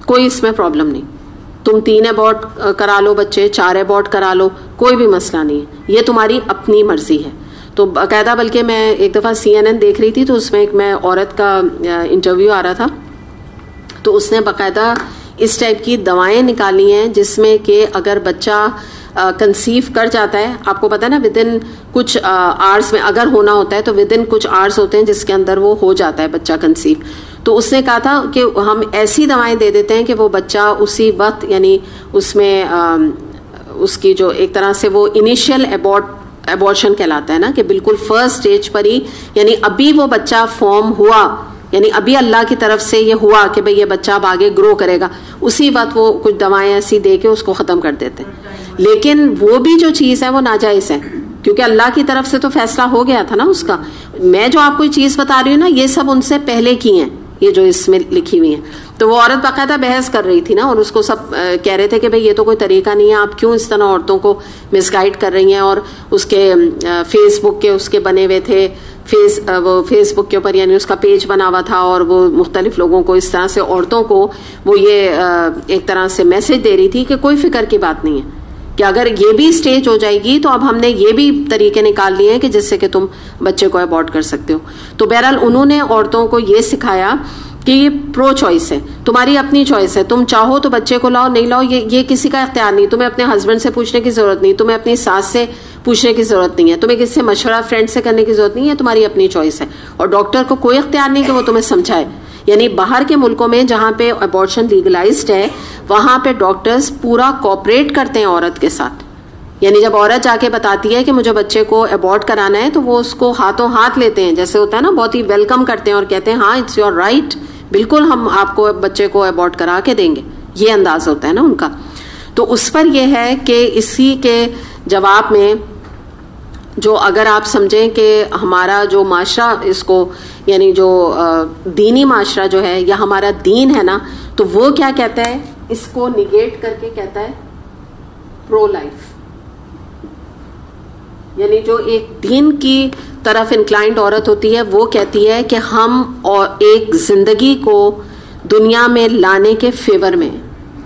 کوئی اس میں پرابلم نہیں. تم 3 ابورٹ کرا لو بچے, 4 ابورٹ کرا لو, کوئی بھی مسئلہ نہیں ہے, یہ تمہاری اپنی مرضی ہے. تو باقاعدہ بلکہ میں ایک دفعہ CNN دیکھ رہی تھی تو اس میں ایک میں عورت کا انٹرویو آ رہا تھا, تو اس نے باقاعدہ اس ٹائپ کی دوائیں نکالی ہیں جس میں کہ اگر بچہ کنسیو کر جاتا ہے, آپ کو پتا ہے نا ود ان کچھ آورس میں اگر ہونا ہوتا ہے تو ود ان کچھ آورس ہوتے ہیں جس کے اندر وہ ہو جاتا ہے بچہ کنسیو. تو اس نے کہا تھا کہ ہم ایسی دوائیں دے دیتے ہیں کہ وہ بچہ اسی وقت, یعنی اس میں اس کی جو ایک طرح سے وہ انیشیل ابورشن کہلاتا ہے نا, کہ بالکل فرسٹ سٹیج پر ہی, یعنی ابھی وہ بچہ فارم ہوا, یعنی ابھی اللہ کی طرف سے یہ ہوا کہ بھئی یہ بچہ اب آگے گرو کرے گا, اسی وقت وہ کچھ دوائیں ایسی دے کے اس کو ختم کر دیتے ہیں. لیکن وہ بھی جو چیز ہے وہ ناجائز ہے, کیونکہ اللہ کی طرف سے تو فیصلہ ہو گیا تھا نا اس کا. میں جو آپ کو چیز بتا رہی ہوں نا یہ سب ان سے پہلے کی ہیں, یہ جو اس میں لکھی ہوئی ہیں. تو وہ عورت باقاعدہ بحث کر رہی تھی نا, اور اس کو سب کہہ رہے تھے کہ بھئی یہ تو کوئی طریقہ نہیں ہے, آپ کیوں اس طرح عورتوں کو مس گائڈ کر رہی ہیں. اور اس کے فیس بک کے اس کے بنے ہوئے تھے وہ فیس بک کے اوپر, یعنی اس کا پیج بنا ہوا تھا, اور وہ مختلف لوگوں کو اس طرح سے عورتوں کو وہ یہ ایک طرح سے میسج دے رہی تھی کہ کوئی فکر کی بات نہیں ہے, کہ اگر یہ بھی اسٹیج ہو جائے گی تو اب ہم نے یہ بھی طریقے نکال لیے ہیں کہ جس سے کہ تم بچے کو ابورٹ کر سکتے ہو. تو بہرحال انہوں نے عورتوں کو یہ سکھایا کہ یہ پرو چوائس ہے, تمہاری اپنی چوائس ہے, تم چاہو تو بچے کو لاؤ, نہیں لاؤ یہ کسی کا اختیار نہیں. تمہیں اپنے ہسبینڈ سے پوچھنے کی ضرورت نہیں, تمہیں اپنی ساس سے پوچھنے کی ضرورت نہیں ہے, تمہیں کس سے مشورہ فرینڈ سے کرنے کی ضرورت نہیں ہے, تمہاری اپنی چوائس ہے. اور ڈاکٹر کو کوئی اختیار نہیں کہ وہ تمہیں سمجھائے. یعنی باہر کے ملکوں میں جہاں پہ ابارشن لیگلائزڈ ہے وہاں پہ ڈاکٹرز پورا کوآپریٹ کرتے ہیں عورت کے ساتھ. یعنی جب عورت جا کے بتاتی ہے کہ مجھے بچے کو ابارٹ کرانا ہے تو وہ اس کو ہاتھوں ہاتھ لیتے ہیں, جیسے ہوتا ہے نا, بہت ہی ویلکم کرتے ہیں اور کہتے ہیں ہاں اٹس یور رائٹ, بالکل ہم آپ کو بچے کو ابارٹ کرا کے دیں گے. یہ انداز ہوتا ہے نا ان کا. تو اس پر یہ ہے کہ اسی کے جواب میں جو اگر آپ سمجھیں کہ ہمارا جو معاشرہ اس کو یعنی جو دینی معاشرہ جو ہے یا ہمارا دین ہے نا, تو وہ کیا کہتا ہے, اس کو نگیٹ کر کے کہتا ہے پرو لائف. یعنی جو ایک دین کی طرف انکلائنڈ عورت ہوتی ہے وہ کہتی ہے کہ ہم ایک زندگی کو دنیا میں لانے کے فیور میں,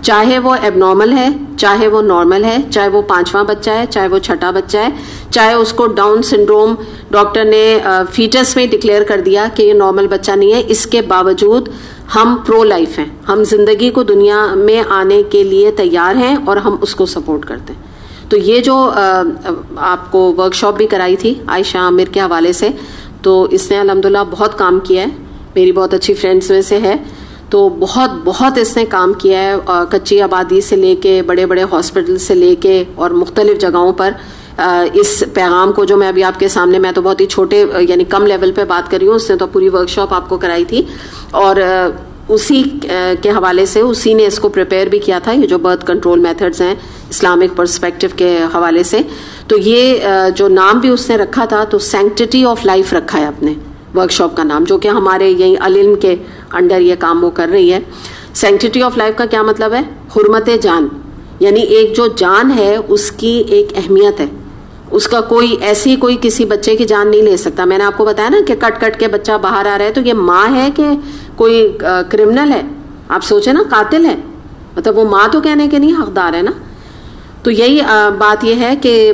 چاہے وہ ایب نارمل ہے, چاہے وہ نارمل ہے, چاہے وہ 5واں بچہ ہے, چاہے وہ 6ٹھا بچہ ہے, چاہے اس کو ڈاؤن سنڈروم ڈاکٹر نے فیٹس میں ڈکلیئر کر دیا کہ یہ نارمل بچہ نہیں ہے, اس کے باوجود ہم پرو لائف ہیں, ہم زندگی کو دنیا میں آنے کے لیے تیار ہیں اور ہم اس کو سپورٹ کرتے ہیں. تو یہ جو آپ کو ورک شاپ بھی کرائی تھی عائشہ عامر کے حوالے سے, تو اس نے الحمدللہ بہت کام کیا ہے, میری بہت اچھی فرینڈز میں سے ہے, تو بہت اس نے کام کیا ہے, کچی آبادی سے لے کے بڑے بڑے ہاسپٹل سے لے کے اور مختلف جگہوں پر اس پیغام کو جو میں ابھی آپ کے سامنے, میں تو بہت ہی چھوٹے یعنی کم لیول پہ بات کر رہی ہوں, اس نے تو پوری ورک شاپ آپ کو کرائی تھی اور اسی کے حوالے سے اسی نے اس کو پریپیئر بھی کیا تھا, یہ جو برتھ کنٹرول میتھڈز ہیں اسلامک پرسپیکٹو کے حوالے سے. تو یہ جو نام بھی اس نے رکھا تھا تو سینکٹیٹی آف لائف رکھا ہے اپنے ورک شاپ کا نام, جو کہ ہمارے یہی علم کے انڈر یہ کام وہ کر رہی ہے. سینکٹیٹی آف لائف کا کیا مطلب ہے؟ حرمت جان, یعنی ایک جو جان ہے اس کی ایک اہمیت ہے, اس کا کوئی ایسی کوئی کسی بچے کی جان نہیں لے سکتا. میں نے آپ کو بتایا نا کہ کٹ کے بچہ باہر آ رہا ہے, تو یہ ماں ہے کہ کوئی کرمنل ہے؟ آپ سوچیں نا, قاتل ہے, مطلب وہ ماں تو کہنے کے نہیں حقدار ہے نا. تو یہی بات یہ ہے کہ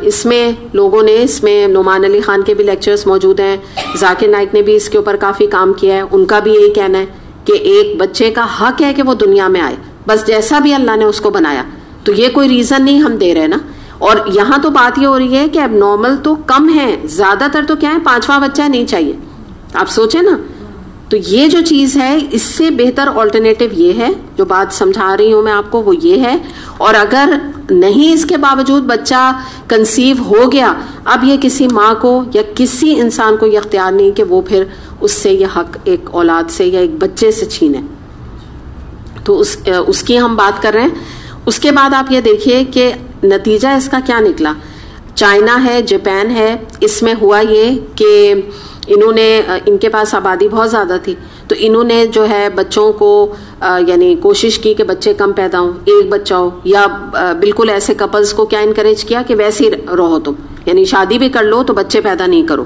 اس میں لوگوں نے, اس میں نعمان علی خان کے بھی لیکچرز موجود ہیں, ذاکر نائک نے بھی اس کے اوپر کافی کام کیا ہے, ان کا بھی یہی کہنا ہے کہ ایک بچے کا حق ہے کہ وہ دنیا میں آئے, بس جیسا بھی اللہ نے اس کو بنایا. تو یہ کوئی ریزن نہیں ہم دے رہے نا. اور یہاں تو بات یہ ہو رہی ہے کہ اب نارمل تو کم ہے, زیادہ تر تو کیا ہے 5واں بچہ نہیں چاہیے. آپ سوچیں نا, تو یہ جو چیز ہے اس سے بہتر آلٹرنیٹو یہ ہے, جو بات سمجھا رہی ہوں میں آپ کو وہ یہ ہے. اور اگر نہیں اس کے باوجود بچہ کنسیو ہو گیا, اب یہ کسی ماں کو یا کسی انسان کو یہ اختیار نہیں کہ وہ پھر اس سے یہ حق ایک اولاد سے یا ایک بچے سے چھینے. تو اس کی ہم بات کر رہے ہیں. اس کے بعد آپ یہ دیکھیے کہ نتیجہ اس کا کیا نکلا. چائنا ہے, جاپان ہے, اس میں ہوا یہ کہ انہوں نے, ان کے پاس آبادی بہت زیادہ تھی, تو انہوں نے جو ہے بچوں کو یعنی کوشش کی کہ بچے کم پیدا ہوں, ایک بچہ ہو, یا بالکل ایسے کپلز کو کیا انکریج کیا کہ ویسے ہی رہو تم, یعنی شادی بھی کر لو تو بچے پیدا نہیں کرو.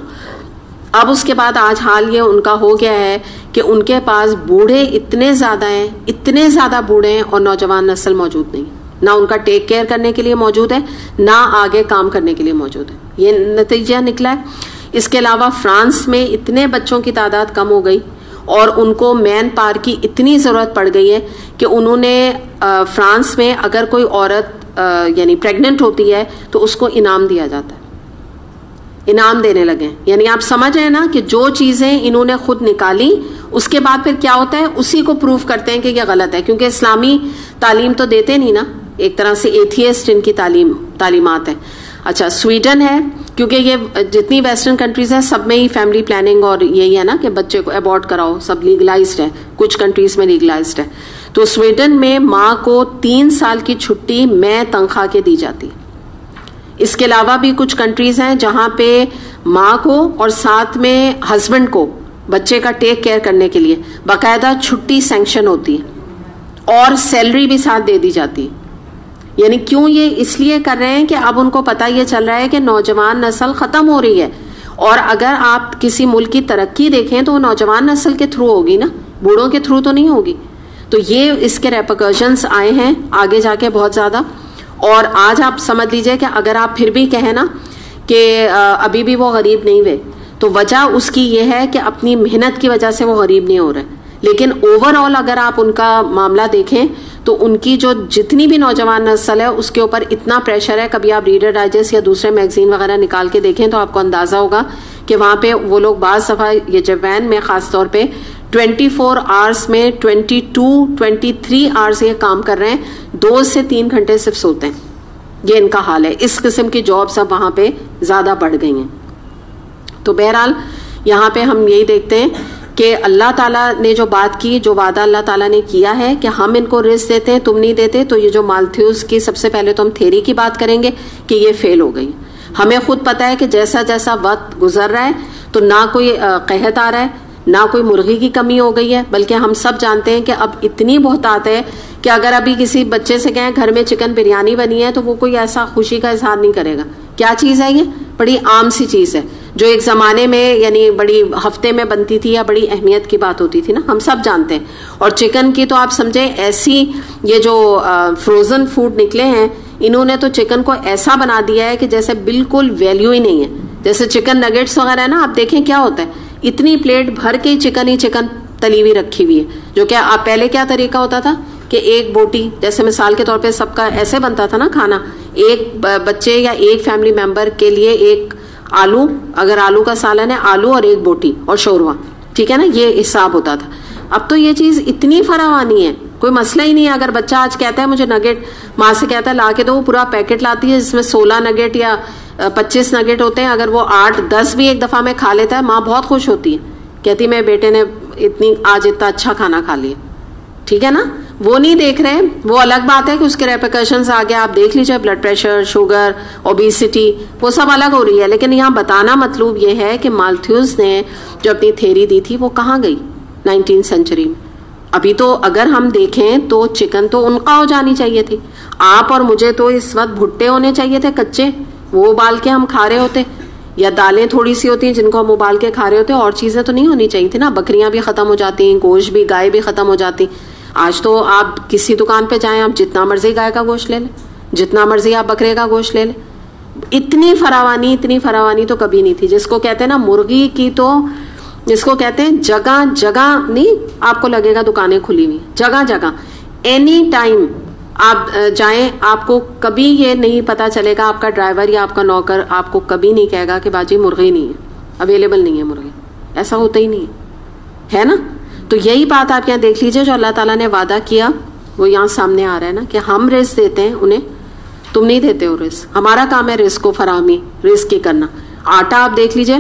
اب اس کے بعد آج حال یہ ان کا ہو گیا ہے کہ ان کے پاس بوڑھے اتنے زیادہ ہیں, اتنے زیادہ بوڑھے ہیں, اور نوجوان نسل موجود نہیں, نہ ان کا ٹیک کیئر کرنے کے لیے موجود ہے, نہ آگے کام کرنے کے لیے موجود ہے. یہ نتیجہ نکلا ہے. اس کے علاوہ فرانس میں اتنے بچوں کی تعداد کم ہو گئی اور ان کو مین پاور کی اتنی ضرورت پڑ گئی ہے کہ انہوں نے فرانس میں اگر کوئی عورت یعنی پریگننٹ ہوتی ہے تو اس کو انعام دیا جاتا ہے, انعام دینے لگے. یعنی آپ سمجھ رہے ہیں نا کہ جو چیزیں انہوں نے خود نکالی اس کے بعد پھر کیا ہوتا ہے, اسی کو پروف کرتے ہیں کہ یہ غلط ہے, کیونکہ اسلامی تعلیم تو دیتے نہیں نا, ایک طرح سے ایتھیسٹ ان کی تعلیمات ہیں. اچھا, سویڈن ہے, کیونکہ یہ جتنی ویسٹرن کنٹریز ہیں سب میں ہی فیملی پلاننگ اور یہی ہے نا کہ بچے کو ابارٹ کراؤ, سب لیگلائزڈ ہے, کچھ کنٹریز میں لیگلائزڈ ہے. تو سویڈن میں ماں کو 3 سال کی چھٹی میں تنخواہ کے دی جاتی ہے. اس کے علاوہ بھی کچھ کنٹریز ہیں جہاں پہ ماں کو اور ساتھ میں ہسبینڈ کو بچے کا ٹیک کیئر کرنے کے لیے باقاعدہ چھٹی سینکشن ہوتی ہے اور سیلری بھی ساتھ دے دی جاتی ہے. یعنی کیوں یہ اس لیے کر رہے ہیں کہ اب ان کو پتہ یہ چل رہا ہے کہ نوجوان نسل ختم ہو رہی ہے, اور اگر آپ کسی ملک کی ترقی دیکھیں تو وہ نوجوان نسل کے تھرو ہوگی نا, بوڑھوں کے تھرو تو نہیں ہوگی. تو یہ اس کے ریپرکشنز آئے ہیں آگے جا کے بہت زیادہ. اور آج آپ سمجھ لیجئے کہ اگر آپ پھر بھی کہیں نا کہ ابھی بھی وہ غریب نہیں ہوئے, تو وجہ اس کی یہ ہے کہ اپنی محنت کی وجہ سے وہ غریب نہیں ہو رہے. لیکن اوور آل اگر آپ ان کا معاملہ دیکھیں تو ان کی جو جتنی بھی نوجوان نسل ہے اس کے اوپر اتنا پریشر ہے. کبھی آپ ریڈر ڈائجسٹ یا دوسرے میگزین وغیرہ نکال کے دیکھیں تو آپ کو اندازہ ہوگا کہ وہاں پہ وہ لوگ بعض دفعہ یہ جاپان میں خاص طور پہ 24 آورس میں 23 آورس یہ کام کر رہے ہیں, 2 سے 3 گھنٹے صرف سوتے ہیں. یہ ان کا حال ہے. اس قسم کی جابس اب وہاں پہ زیادہ بڑھ گئی ہیں. تو بہرحال یہاں پہ ہم یہی دیکھتے ہیں کہ اللہ تعالیٰ نے جو بات کی, جو وعدہ اللہ تعالیٰ نے کیا ہے کہ ہم ان کو رزق دیتے ہیں تم نہیں دیتے, تو یہ جو مالتھیوس کی سب سے پہلے تو ہم تھیری کی بات کریں گے کہ یہ فیل ہو گئی. ہمیں خود پتہ ہے کہ جیسا جیسا وقت گزر رہا ہے تو نہ کوئی قحط آ رہا ہے, نہ کوئی مرغی کی کمی ہو گئی ہے, بلکہ ہم سب جانتے ہیں کہ اب اتنی بہتات ہے کہ اگر ابھی کسی بچے سے کہیں گھر میں چکن بریانی بنی ہے تو وہ کوئی ایسا خوشی کا اظہار نہیں کرے گا. کیا چیز ہے یہ؟ بڑی عام سی چیز ہے جو ایک زمانے میں یعنی بڑی ہفتے میں بنتی تھی یا بڑی اہمیت کی بات ہوتی تھی نا, ہم سب جانتے ہیں. اور چکن کی تو آپ سمجھیں ایسی یہ جو فروزن فوڈ نکلے ہیں انہوں نے تو چکن کو ایسا بنا دیا ہے کہ جیسے بالکل ویلیو ہی نہیں ہے. جیسے چکن نگیٹس وغیرہ ہے نا, آپ دیکھیں کیا ہوتا ہے, اتنی پلیٹ بھر کے ہی چکن تلی ہوئی رکھی ہوئی ہے. جو کہ آپ پہلے کیا طریقہ ہوتا تھا کہ ایک بوٹی, جیسے مثال کے طور پہ سب کا ایسے بنتا تھا نا کھانا, ایک بچے یا ایک فیملی ممبر کے لیے ایک آلو, اگر آلو کا سالن ہے آلو اور ایک بوٹی اور شوروا, ٹھیک ہے نا, یہ حساب ہوتا تھا. اب تو یہ چیز اتنی فراوانی ہے, کوئی مسئلہ ہی نہیں ہے. اگر بچہ آج کہتا ہے مجھے نگیٹ, ماں سے کہتا ہے لا کے دو, وہ پورا پیکٹ لاتی ہے جس میں 16 نگیٹ یا 25 نگیٹ ہوتے ہیں. اگر وہ 8-10 بھی ایک دفعہ میں کھا لیتا ہے, ماں بہت خوش ہوتی ہے, کہتی میں بیٹے نے آج اتنا اچھا کھانا کھا لیا. ٹھیک ہے نا, وہ نہیں دیکھ رہے. وہ الگ بات ہے کہ اس کے ریپیکشنز آگے آپ دیکھ لیجیے, بلڈ پریشر, شوگر, اوبیسٹی, وہ سب الگ ہو رہی ہے. لیکن یہاں بتانا مطلب یہ ہے کہ مالتھیوس نے جو اپنی تھیری دی تھی وہ کہاں گئی 19 سینچری میں. ابھی تو اگر ہم دیکھیں تو چکن تو انقا ہو جانی چاہیے تھی. آپ اور مجھے تو اس وقت بھٹے ہونے چاہیے تھے کچے, وہ ابال کے ہم کھا رہے ہوتے, یا دالیں تھوڑی سی ہوتی ہیں جن کو ہم ابال کے کھا رہے ہوتے, اور چیزیں تو نہیں ہونی چاہیے تھی نا. بکریاں بھی ختم ہو جاتی ہیں, گوشت بھی, گائے بھی ختم ہو جاتی. آج تو آپ کسی دکان پہ جائیں, آپ جتنا مرضی گائے کا گوشت لے لیں, جتنا مرضی آپ بکرے کا گوشت لے لیں. اتنی فراوانی تو کبھی نہیں تھی. جس کو کہتے ہیں نا مرغی کی, تو جس کو کہتے ہیں جگہ جگہ نہیں آپ کو لگے گا دکانیں کھلی ہوئی, جگہ جگہ اینی ٹائم آپ جائیں, آپ کو کبھی یہ نہیں پتا چلے گا, آپ کا ڈرائیور یا آپ کا نوکر آپ کو کبھی نہیں کہے گا کہ باجی مرغی نہیں ہے, اویلیبل نہیں ہے مرغی. ایسا ہوتا ہی نہیں ہے نا. تو یہی بات آپ یہاں دیکھ لیجئے, جو اللہ تعالیٰ نے وعدہ کیا وہ یہاں سامنے آ رہا ہے نا, کہ ہم رزق دیتے ہیں انہیں, تم نہیں دیتے ہو رزق. ہمارا کام ہے رزق کو فراہمی, رزق کی کرنا. آٹا آپ دیکھ لیجئے,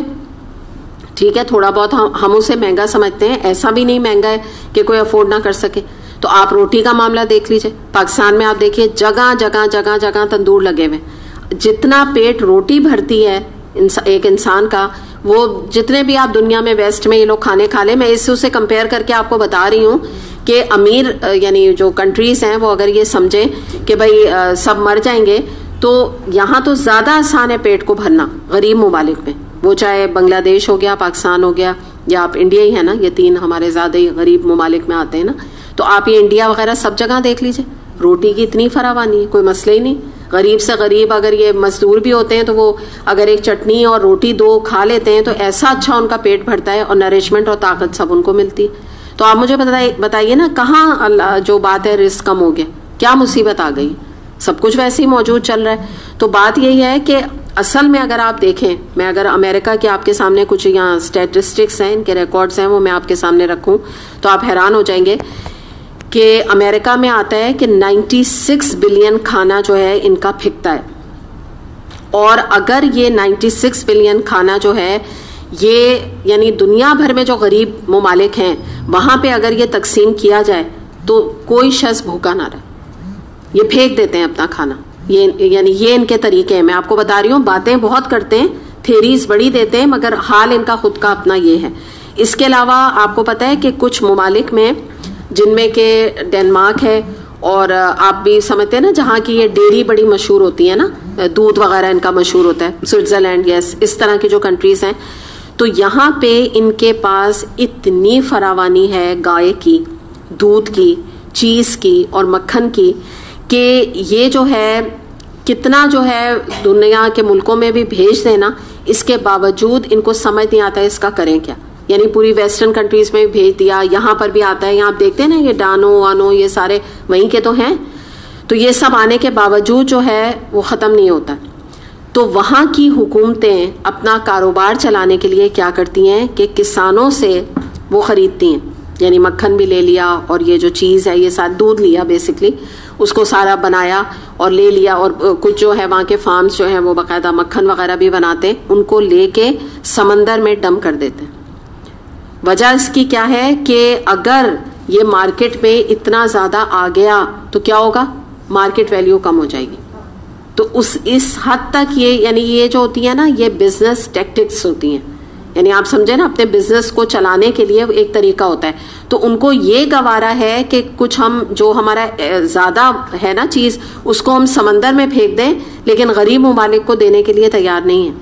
ٹھیک ہے تھوڑا بہت ہم اسے مہنگا سمجھتے ہیں, ایسا بھی نہیں مہنگا ہے کہ کوئی افورڈ نہ کر سکے. تو آپ روٹی کا معاملہ دیکھ لیجئے, پاکستان میں آپ دیکھیے جگہ جگہ تندور لگے ہوئے. جتنا پیٹ روٹی بھرتی ہے ایک انسان کا, وہ جتنے بھی آپ دنیا میں ویسٹ میں یہ لوگ کھانے کھا لیں, میں اس سے کمپیئر کر کے آپ کو بتا رہی ہوں کہ امیر یعنی جو کنٹریز ہیں وہ اگر یہ سمجھیں کہ بھائی سب مر جائیں گے, تو یہاں تو زیادہ آسان ہے پیٹ کو بھرنا غریب ممالک میں. وہ چاہے بنگلہ دیش ہو گیا, پاکستان ہو گیا, یا آپ انڈیا ہی ہے نا, یہ 3 ہمارے زیادہ ہی غریب ممالک میں آتے ہیں نا. تو آپ یہ انڈیا وغیرہ سب جگہ دیکھ لیجئے, روٹی کی اتنی فراوانی ہے, کوئی مسئلہ ہی نہیں. غریب سے غریب اگر یہ مزدور بھی ہوتے ہیں تو وہ اگر ایک چٹنی اور روٹی 2 کھا لیتے ہیں تو ایسا اچھا ان کا پیٹ بھرتا ہے, اور نرشمنٹ اور طاقت سب ان کو ملتی ہے. تو آپ مجھے بتائیے نا, کہاں جو بات ہے رزق کم ہو گیا, کیا مصیبت آ گئی؟ سب کچھ ویسے ہی موجود چل رہا ہے. تو بات یہی ہے کہ اصل میں اگر آپ دیکھیں, میں اگر امریکہ کے آپ کے سامنے کچھ یہاں اسٹیٹسٹکس ہیں, ان کے ریکارڈز ہیں, وہ میں آپ کے سامنے رکھوں تو آپ حیران ہو جائیں گے کہ امریکہ میں آتا ہے کہ 96 بلین کھانا جو ہے ان کا پھکتا ہے. اور اگر یہ 96 بلین کھانا جو ہے یہ یعنی دنیا بھر میں جو غریب ممالک ہیں وہاں پہ اگر یہ تقسیم کیا جائے تو کوئی شخص بھوکا نہ رہے. یہ پھینک دیتے ہیں اپنا کھانا, یعنی یہ ان کے طریقے ہیں. میں آپ کو بتا رہی ہوں, باتیں بہت کرتے ہیں, تھیریز بڑی دیتے ہیں, مگر حال ان کا خود کا اپنا یہ ہے. اس کے علاوہ آپ کو پتہ ہے کہ کچھ ممالک میں جن میں کہ ڈینمارک ہے, اور آپ بھی سمجھتے ہیں نا جہاں کی یہ ڈیری بڑی مشہور ہوتی ہے نا, دودھ وغیرہ ان کا مشہور ہوتا ہے, سوئٹزرلینڈ, یس, اس طرح کی جو کنٹریز ہیں, تو یہاں پہ ان کے پاس اتنی فراوانی ہے گائے کی, دودھ کی, چیز کی اور مکھن کی, کہ یہ جو ہے کتنا جو ہے دنیا کے ملکوں میں بھی بھیج دینا, اس کے باوجود ان کو سمجھ نہیں آتا ہے اس کا کریں کیا. یعنی پوری ویسٹرن کنٹریز میں بھیج دیا, یہاں پر بھی آتا ہے. یہاں آپ دیکھتے ہیں نا یہ ڈانو وانو یہ سارے وہیں کے تو ہیں. تو یہ سب آنے کے باوجود جو ہے وہ ختم نہیں ہوتا. تو وہاں کی حکومتیں اپنا کاروبار چلانے کے لیے کیا کرتی ہیں کہ کسانوں سے وہ خریدتی ہیں, یعنی مکھن بھی لے لیا اور یہ جو چیز ہے یہ ساتھ دودھ لیا بیسکلی, اس کو سارا بنایا اور لے لیا, اور کچھ جو ہے وہاں کے فارمز جو ہیں وہ باقاعدہ مکھن وغیرہ بھی بناتے ہیں, ان کو لے کے سمندر میں ڈمپ کر دیتے ہیں. وجہ اس کی کیا ہے کہ اگر یہ مارکیٹ میں اتنا زیادہ آ گیا تو کیا ہوگا, مارکیٹ ویلیو کم ہو جائے گی. تو اس حد تک یہ یعنی یہ جو ہوتی ہے نا یہ بزنس ٹیکٹکس ہوتی ہیں, یعنی آپ سمجھے نا اپنے بزنس کو چلانے کے لیے ایک طریقہ ہوتا ہے. تو ان کو یہ گوارا ہے کہ کچھ ہم جو ہمارا زیادہ ہے نا چیز اس کو ہم سمندر میں پھینک دیں, لیکن غریب ممالک کو دینے کے لیے تیار نہیں ہیں,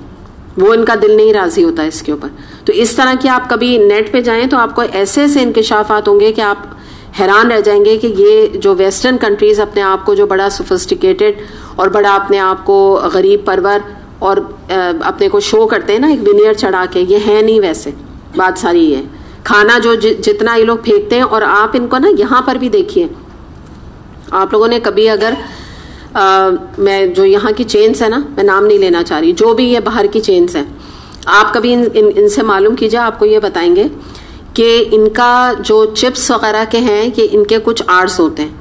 وہ ان کا دل نہیں راضی ہوتا اس کے اوپر. تو اس طرح کی آپ کبھی نیٹ پہ جائیں تو آپ کو ایسے ایسے انکشافات ہوں گے کہ آپ حیران رہ جائیں گے کہ یہ جو ویسٹرن کنٹریز اپنے آپ کو جو بڑا سوفسٹیکیٹڈ اور بڑا اپنے آپ کو غریب پرور اور اپنے کو شو کرتے ہیں نا ایک ونیئر چڑھا کے, یہ ہے نہیں ویسے. بات ساری یہ ہے کھانا جو جتنا یہ لوگ پھینکتے ہیں, اور آپ ان کو نا یہاں پر بھی دیکھیے, آپ لوگوں نے کبھی اگر میں جو یہاں کی چینز ہے نا, میں نام نہیں لینا چاہ رہی, جو بھی یہ باہر کی چینز ہیں, آپ کبھی ان سے معلوم کیجیے, آپ کو یہ بتائیں گے کہ ان کا جو چپس وغیرہ کے ہیں یہ ان کے کچھ آرز ہوتے ہیں,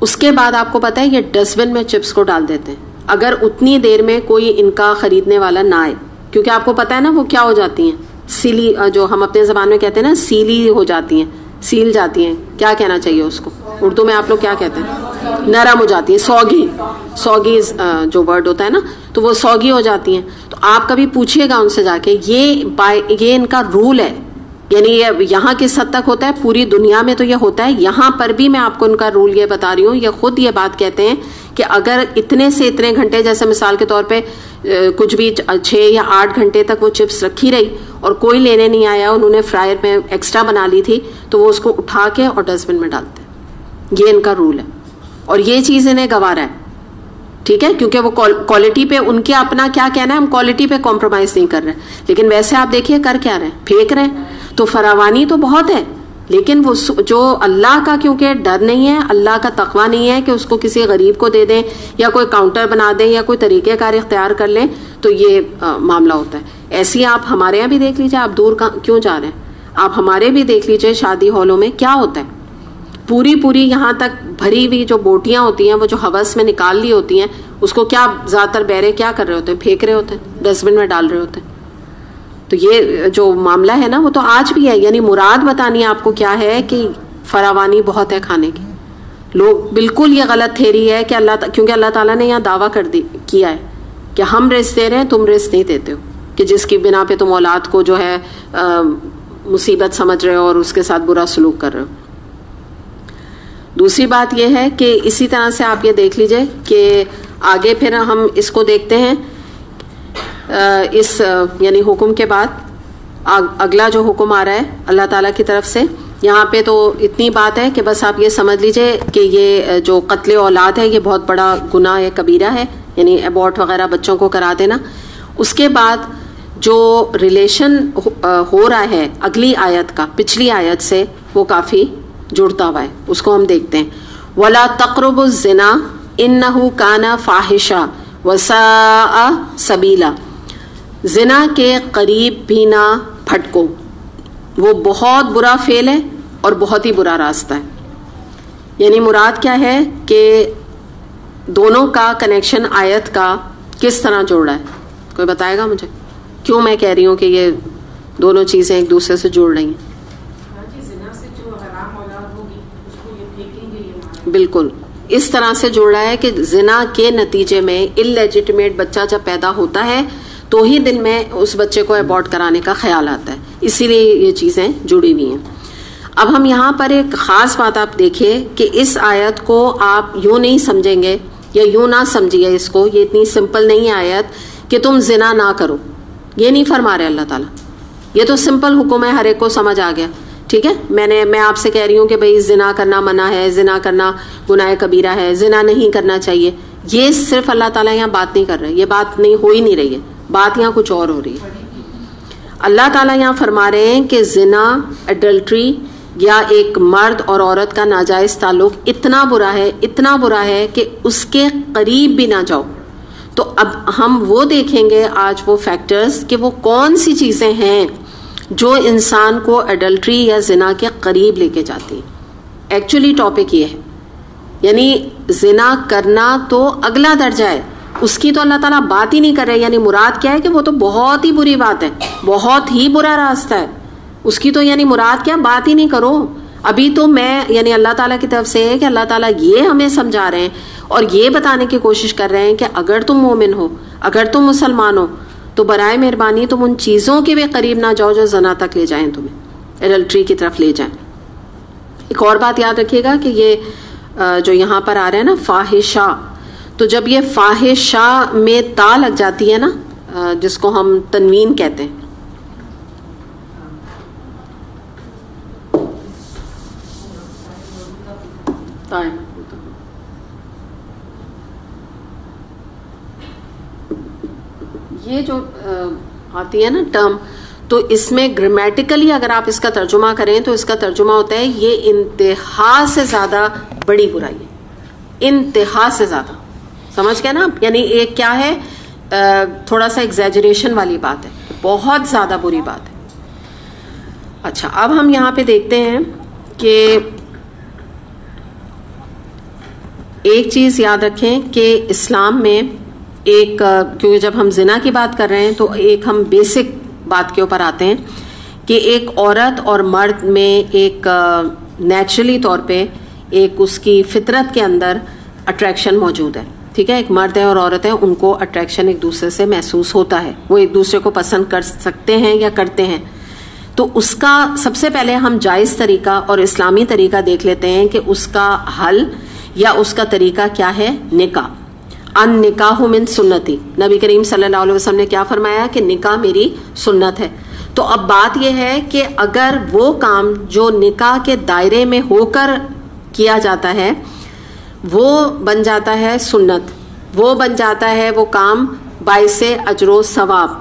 اس کے بعد آپ کو پتہ ہے یہ ڈسٹ بن میں چپس کو ڈال دیتے ہیں اگر اتنی دیر میں کوئی ان کا خریدنے والا نہ آئے, کیونکہ آپ کو پتہ ہے نا وہ کیا ہو جاتی ہیں, سیلی, جو ہم اپنے زبان میں کہتے ہیں نا سیلی ہو جاتی ہیں, سیل جاتی ہیں, کیا کہنا چاہیے اس کو اردو میں آپ لوگ کیا کہتے ہیں, نرم ہو جاتی ہیں, سوگی جو ورڈ ہوتا ہے نا, تو وہ سوگی ہو جاتی ہیں. تو آپ کبھی پوچھیے گا ان سے جا کے, یہ ان کا رول ہے, یعنی یہاں کس حد تک ہوتا ہے, پوری دنیا میں تو یہ ہوتا ہے, یہاں پر بھی میں آپ کو ان کا رول یہ بتا رہی ہوں. یہ خود یہ بات کہتے ہیں کہ اگر اتنے سے اتنے گھنٹے, جیسے مثال کے طور پہ کچھ بھی 6 یا 8 گھنٹے تک وہ چپس رکھی رہی اور کوئی لینے نہیں آیا, انہوں نے فرائر میں ایکسٹرا بنا لی تھی, تو وہ اس کو اٹھا کے اور ڈسٹ بن میں ڈالتے ہیں. یہ ان کا رول ہے اور یہ چیز انہیں گوارا ہے, ٹھیک ہے, کیونکہ وہ کوالٹی پہ ان کے اپنا کیا کہنا ہے, ہم کوالٹی پہ کمپرومائز نہیں کر رہے. لیکن ویسے آپ دیکھیے کر کیا رہے ہیں, پھینک رہے ہیں. تو فراوانی تو بہت ہے, لیکن وہ جو اللہ کا کیونکہ ڈر نہیں ہے, اللہ کا تقویٰ نہیں ہے کہ اس کو کسی غریب کو دے دیں یا کوئی کاؤنٹر بنا دیں یا کوئی طریقہ کار اختیار کر لیں, تو یہ معاملہ ہوتا ہے. ایسے ہی آپ ہمارے یہاں بھی دیکھ لیجیے, آپ دور کیوں جا رہے ہیں, آپ ہمارے بھی دیکھ لیجیے شادی ہالوں میں کیا ہوتا ہے, پوری یہاں تک بھری ہوئی جو بوٹیاں ہوتی ہیں وہ جو ہوس میں نکال لی ہوتی ہیں, اس کو کیا زیادہ تر بہرے کیا کر رہے ہوتے ہیں, پھینک رہے ہوتے ہیں, ڈسٹ بن میں ڈال رہے ہوتے ہیں. تو یہ جو معاملہ ہے نا وہ تو آج بھی ہے. یعنی مراد بتانی آپ کو کیا ہے کہ فراوانی بہت ہے کھانے کی. لوگ بالکل یہ غلط تھیری ہے کہ کیونکہ اللہ تعالیٰ نے یہاں دعویٰ کیا ہے کہ ہم رزق دے رہے ہیں, تم رزق نہیں دیتے ہو, کہ جس کی بنا پہ تم اولاد کو جو ہے مصیبت سمجھ رہے ہو اور اس کے ساتھ برا سلوک کر رہے ہو. دوسری بات یہ ہے کہ اسی طرح سے آپ یہ دیکھ لیجئے کہ آگے پھر ہم اس کو دیکھتے ہیں, اس یعنی حکم کے بعد اگلا جو حکم آ رہا ہے اللہ تعالیٰ کی طرف سے, یہاں پہ تو اتنی بات ہے کہ بس آپ یہ سمجھ لیجئے کہ یہ جو قتل اولاد ہے یہ بہت بڑا گناہ ہے, کبیرہ ہے, یعنی ابورٹ وغیرہ بچوں کو کرا دینا. اس کے بعد جو ریلیشن ہو رہا ہے اگلی آیت کا پچھلی آیت سے, وہ کافی جڑتا ہوا ہے, اس کو ہم دیکھتے ہیں. وَلَا تَقْرَبُوا الزِّنَا إِنَّهُ كَانَ فَاحِشًا وَسَاءَ سَبِيلًا, زنا کے قریب بھی نہ پھٹکو, وہ بہت برا فعل ہے اور بہت ہی برا راستہ ہے. یعنی مراد کیا ہے کہ دونوں کا کنیکشن آیت کا کس طرح جوڑ رہا ہے, کوئی بتائے گا مجھے کیوں میں کہہ رہی ہوں کہ یہ دونوں چیزیں ایک دوسرے سے جڑ رہی ہیں. بالکل اس طرح سے جوڑ رہا ہے کہ زنا کے نتیجے میں اللیجٹمیٹ بچہ جب پیدا ہوتا ہے تو ہی دل میں اس بچے کو ابورٹ کرانے کا خیال آتا ہے, اسی لیے یہ چیزیں جڑی ہوئی ہیں. اب ہم یہاں پر ایک خاص بات آپ دیکھیے کہ اس آیت کو آپ یوں نہیں سمجھیں گے یا یوں نہ سمجھیے اس کو, یہ اتنی سمپل نہیں ہے آیت کہ تم زنا نہ کرو, یہ نہیں فرما رہے اللہ تعالیٰ. یہ تو سمپل حکم ہے, ہر ایک کو سمجھ آ گیا, ٹھیک ہے. میں آپ سے کہہ رہی ہوں کہ بھئی زنا کرنا منع ہے, زنا کرنا گناہ کبیرہ ہے, زنا نہیں کرنا چاہیے, یہ صرف اللہ تعالیٰ یہاں بات نہیں کر رہے, یہ بات نہیں ہو ہی نہیں رہی ہے, بات یہاں کچھ اور ہو رہی ہے. اللہ تعالیٰ یہاں فرما رہے ہیں کہ زنا، ایڈلٹری یا ایک مرد اور عورت کا ناجائز تعلق اتنا برا ہے کہ اس کے قریب بھی نہ جاؤ. تو اب ہم وہ دیکھیں گے آج وہ فیکٹرز کہ وہ کون سی چیزیں ہیں جو انسان کو ایڈلٹری یا زنا کے قریب لے کے جاتی ہیں. ایکچولی ٹاپک یہ ہے، یعنی زنا کرنا تو اگلا درجہ ہے، اس کی تو اللہ تعالیٰ بات ہی نہیں کر رہے. یعنی مراد کیا ہے کہ وہ تو بہت ہی بری بات ہے، بہت ہی برا راستہ ہے. اس کی تو یعنی مراد کیا، بات ہی نہیں کرو. ابھی تو میں یعنی اللہ تعالیٰ کی طرف سے ہے کہ اللہ تعالیٰ یہ ہمیں سمجھا رہے ہیں اور یہ بتانے کی کوشش کر رہے ہیں کہ اگر تم مومن ہو، اگر تم مسلمان ہو، تو برائے مہربانی تم ان چیزوں کے بھی قریب نہ جاؤ جو زنا تک لے جائیں، تمہیں ایڈلٹری کی طرف لے جائیں. ایک اور بات یاد رکھیے گا کہ یہ جو یہاں پر آ رہا ہے نا فاحشہ، تو جب یہ فاحشہ میں تا لگ جاتی ہے نا، جس کو ہم تنوین کہتے ہیں، یہ جو آتی ہے نا ٹرم، تو اس میں گرامیٹیکلی اگر آپ اس کا ترجمہ کریں تو اس کا ترجمہ ہوتا ہے یہ انتہا سے زیادہ بڑی برائی ہے. انتہا سے زیادہ، سمجھ گئے نا؟ یعنی ایک کیا ہے، تھوڑا سا ایگزیجریشن والی بات ہے، بہت زیادہ بری بات ہے. اچھا، اب ہم یہاں پہ دیکھتے ہیں کہ ایک چیز یاد رکھیں کہ اسلام میں ایک، کیونکہ جب ہم زنا کی بات کر رہے ہیں تو ایک ہم بیسک بات کے اوپر آتے ہیں کہ ایک عورت اور مرد میں ایک نیچرلی طور پہ ایک اس کی فطرت کے اندر اٹریکشن موجود ہے. ٹھیک ہے، ایک مرد ہے اور عورت ہے، ان کو اٹریکشن ایک دوسرے سے محسوس ہوتا ہے، وہ ایک دوسرے کو پسند کر سکتے ہیں یا کرتے ہیں. تو اس کا سب سے پہلے ہم جائز طریقہ اور اسلامی طریقہ دیکھ لیتے ہیں کہ اس کا حل یا اس کا طریقہ کیا ہے. نکاح. ان نکاح من سنتی، نبی کریم صلی اللہ علیہ وسلم نے کیا فرمایا کہ نکاح میری سنت ہے. تو اب بات یہ ہے کہ اگر وہ کام جو نکاح کے دائرے میں ہو کر کیا جاتا ہے وہ بن جاتا ہے سنت، وہ بن جاتا ہے وہ کام باعث اجر و ثواب،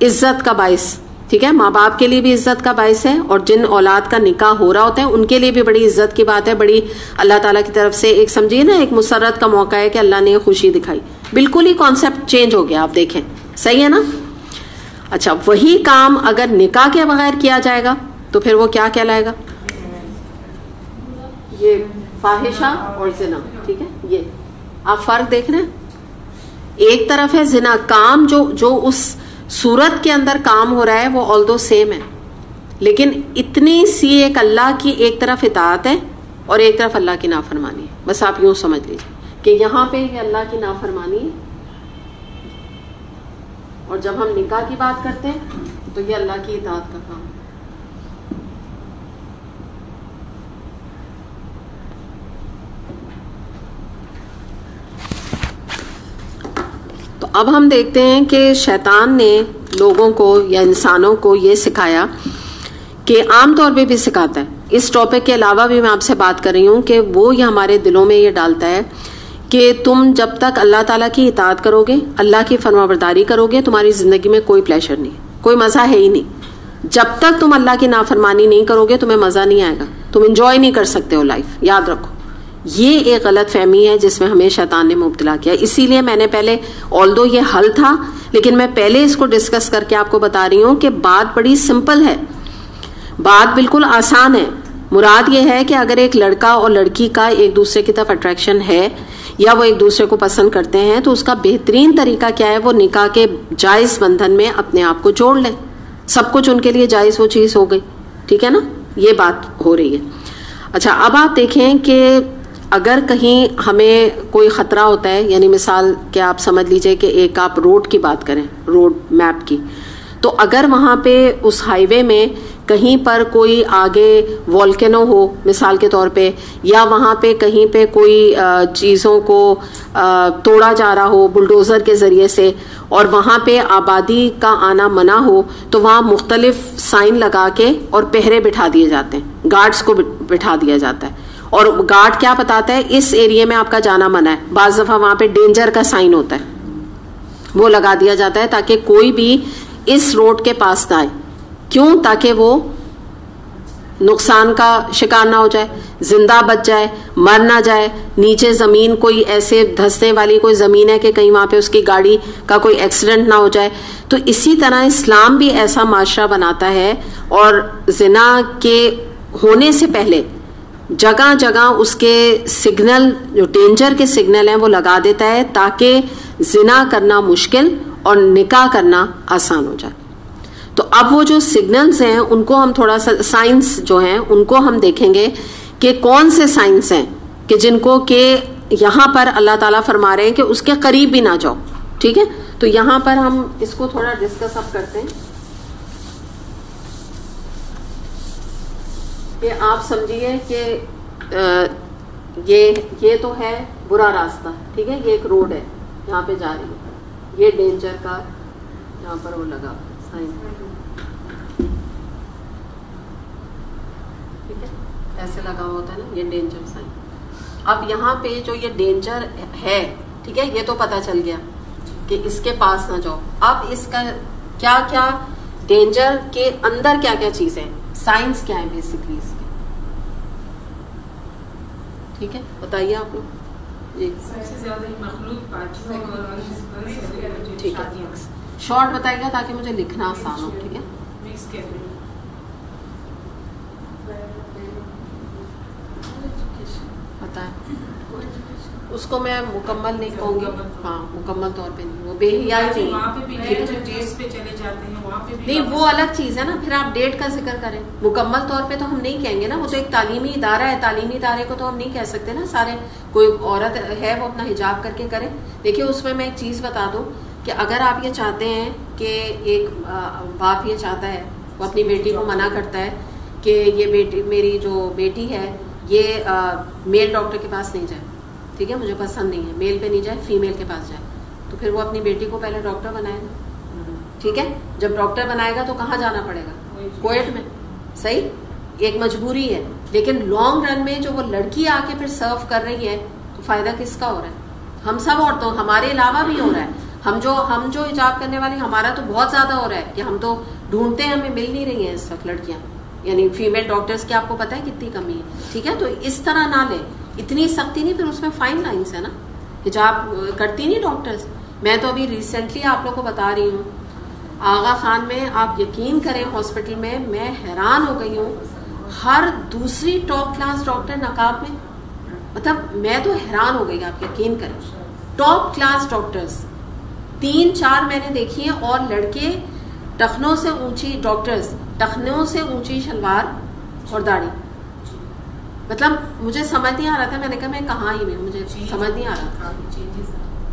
عزت کا باعث. ٹھیک ہے، ماں باپ کے لیے بھی عزت کا باعث ہے، اور جن اولاد کا نکاح ہو رہا ہوتا ہے ان کے لیے بھی بڑی عزت کی بات ہے، بڑی اللہ تعالیٰ کی طرف سے ایک سمجھیے نا ایک مسرت کا موقع ہے کہ اللہ نے یہ خوشی دکھائی. بالکل ہی کانسیپٹ چینج ہو گیا، آپ دیکھیں، صحیح ہے نا؟ اچھا، وہی کام اگر نکاح کے بغیر کیا جائے گا تو پھر وہ کیا کہلائے گا؟ یہ فاحشہ اور زنا. ٹھیک ہے، یہ آپ فرق دیکھ رہے ہیں. ایک طرف ہے زنا، کام جو اس صورت کے اندر کام ہو رہا ہے وہ آل دو سیم ہے، لیکن اتنی سی ایک اللہ کی ایک طرف اطاعت ہے اور ایک طرف اللہ کی نافرمانی ہے. بس آپ یوں سمجھ لیجیے کہ یہاں پہ یہ اللہ کی نافرمانی ہے، اور جب ہم نکاح کی بات کرتے ہیں تو یہ اللہ کی اطاعت کا کام ہے. تو اب ہم دیکھتے ہیں کہ شیطان نے لوگوں کو یا انسانوں کو یہ سکھایا کہ عام طور پہ بھی سکھاتا ہے، اس ٹاپک کے علاوہ بھی میں آپ سے بات کر رہی ہوں کہ وہ یہ ہمارے دلوں میں یہ ڈالتا ہے کہ تم جب تک اللہ تعالیٰ کی اطاعت کرو گے، اللہ کی فرمانبرداری کرو گے، تمہاری زندگی میں کوئی پلیشر نہیں، کوئی مزہ ہے ہی نہیں. جب تک تم اللہ کی نافرمانی نہیں کرو گے تمہیں مزہ نہیں آئے گا، تم انجوائے نہیں کر سکتے ہو لائف. یاد رکھو، یہ ایک غلط فہمی ہے جس میں ہمیں شیطان نے مبتلا کیا. اسی لیے میں نے پہلے آلدو یہ حل تھا لیکن میں پہلے اس کو ڈسکس کر کے آپ کو بتا رہی ہوں کہ بات بڑی سمپل ہے، بات بالکل آسان ہے. مراد یہ ہے کہ اگر ایک لڑکا اور لڑکی کا ایک دوسرے کی طرف اٹریکشن ہے یا وہ ایک دوسرے کو پسند کرتے ہیں تو اس کا بہترین طریقہ کیا ہے، وہ نکاح کے جائز بندھن میں اپنے آپ کو جوڑ لیں. سب کچھ ان کے لیے جائز وہ چیز ہو گئی. ٹھیک ہے نا، یہ بات ہو رہی ہے. اچھا، اب آپ دیکھیں کہ اگر کہیں ہمیں کوئی خطرہ ہوتا ہے، یعنی مثال کہ آپ سمجھ لیجئے کہ ایک آپ روڈ کی بات کریں، روڈ میپ کی، تو اگر وہاں پہ اس ہائی وے میں کہیں پر کوئی آگے والکینو ہو مثال کے طور پہ، یا وہاں پہ کہیں پہ کوئی چیزوں کو توڑا جا رہا ہو بلڈوزر کے ذریعے سے، اور وہاں پہ آبادی کا آنا منع ہو، تو وہاں مختلف سائن لگا کے اور پہرے بٹھا دیے جاتے ہیں، گارڈز کو بٹھا دیا جاتا ہے. اور گارڈ کیا بتاتا ہے، اس ایریے میں آپ کا جانا منع ہے. بعض دفعہ وہاں پہ ڈینجر کا سائن ہوتا ہے، وہ لگا دیا جاتا ہے تاکہ کوئی بھی اس روڈ کے پاس نہ آئے. کیوں؟ تاکہ وہ نقصان کا شکار نہ ہو جائے, زندہ بچ جائے, مر نہ جائے. نیچے زمین کوئی ایسے دھسنے والی کوئی زمین ہے کہ کہیں وہاں پہ اس کی گاڑی کا کوئی ایکسیڈنٹ نہ ہو جائے. تو اسی طرح اسلام بھی ایسا معاشرہ بناتا ہے اور زنا کے ہونے سے پہلے جگہ جگہ اس کے سگنل, جو ڈینجر کے سگنل ہیں, وہ لگا دیتا ہے تاکہ زنا کرنا مشکل اور نکاح کرنا آسان ہو جائے. تو اب وہ جو سگنلز ہیں ان کو ہم تھوڑا سا, سائنس جو ہیں ان کو ہم دیکھیں گے کہ کون سے سائنس ہیں کہ جن کو کہ یہاں پر اللہ تعالیٰ فرما رہے ہیں کہ اس کے قریب بھی نہ جاؤ. ٹھیک ہے, تو یہاں پر ہم اس کو تھوڑا ڈسکس اب کرتے ہیں کہ آپ سمجھیے کہ یہ تو ہے برا راستہ. ٹھیک ہے, یہ ایک روڈ ہے یہاں پہ جا رہی ہے, یہ ڈینجر کا یہاں پر وہ لگا سائن. ٹھیک ہے, ایسے لگا ہوا ہوتا ہے نا, یہ ڈینجر سائن. اب یہاں پہ جو یہ ڈینجر ہے, ٹھیک ہے, یہ تو پتا چل گیا کہ اس کے پاس نہ جاؤ. اب اس کا کیا کیا ڈینجر کے اندر کیا کیا چیزیں, سائنس کیا ہے بیسکلی اس کے. ٹھیک ہے, بتائیے آپ لوگ. جی سب سے زیادہ مخلوق ٹھیک ہے, شارٹ بتائیے گا تاکہ مجھے لکھنا آسان ہو. ٹھیک ہے, بتائیں. اس کو میں مکمل نہیں کہوں گی, ہاں مکمل طور پہ نہیں, وہ بے حیائی نہیں, وہ الگ چیز ہے نا. پھر آپ ڈیٹ کا ذکر کریں, مکمل طور پہ تو ہم نہیں کہیں گے نا, وہ تو ایک تعلیمی ادارہ ہے, تعلیمی ادارے کو تو ہم نہیں کہہ سکتے نا سارے. کوئی عورت ہے وہ اپنا حجاب کر کے کرے. دیکھیے اس میں ایک چیز بتا دوں کہ اگر آپ یہ چاہتے ہیں کہ ایک باپ یہ چاہتا ہے, وہ اپنی بیٹی کو منع کرتا ہے کہ یہ بیٹی, میری جو بیٹی ہے یہ میل ڈاکٹر کے پاس نہیں جائے, ٹھیک ہے, مجھے پسند نہیں ہے, میل پہ نہیں جائے, فیمیل کے پاس جائے, تو پھر وہ اپنی بیٹی کو پہلے ڈاکٹر بنائے گا. ٹھیک ہے, جب ڈاکٹر بنائے گا تو کہاں جانا پڑے گا, کویٹ میں. صحیح, ایک مجبوری ہے. لیکن لانگ رن میں جو وہ لڑکی آ کے پھر سرو کر رہی ہے تو فائدہ کس کا ہو رہا ہے؟ ہم سب عورتوں, ہمارے علاوہ بھی ہو رہا ہے. ہم جو حجاب کرنے والے, ہمارا تو بہت زیادہ ہو رہا ہے کہ ہم تو ڈھونڈتے ہیں, ہمیں مل نہیں رہی ہیں اس وقت لڑکیاں, یعنی فیمیل ڈاکٹرز کی آپ کو پتہ ہے کتنی کمی ہے. ٹھیک ہے, تو اس طرح نہ لیں, اتنی سختی نہیں. پھر اس میں فائن لائنس ہے نا, حجاب کرتی نہیں ڈاکٹرز. میں تو ابھی ریسنٹلی آپ لوگ کو بتا رہی ہوں, آغا خان میں آپ یقین کریں ہاسپٹل میں حیران ہو گئی ہوں, ہر دوسری ٹاپ کلاس ڈاکٹر نقاب میں. مطلب میں تو حیران ہو گئی, آپ یقین کریں, ٹاپ کلاس ڈاکٹرز 3-4 میں نے دیکھی ہیں. اور لڑکے ٹخنوں سے اونچی ڈاکٹرز, ٹخنوں سے اونچی شلوار اور داڑھی. مطلب مجھے سمجھ نہیں آ رہا تھا, میں نے کہا میں کہاں ہی میں, مجھے سمجھ نہیں آ رہا تھا.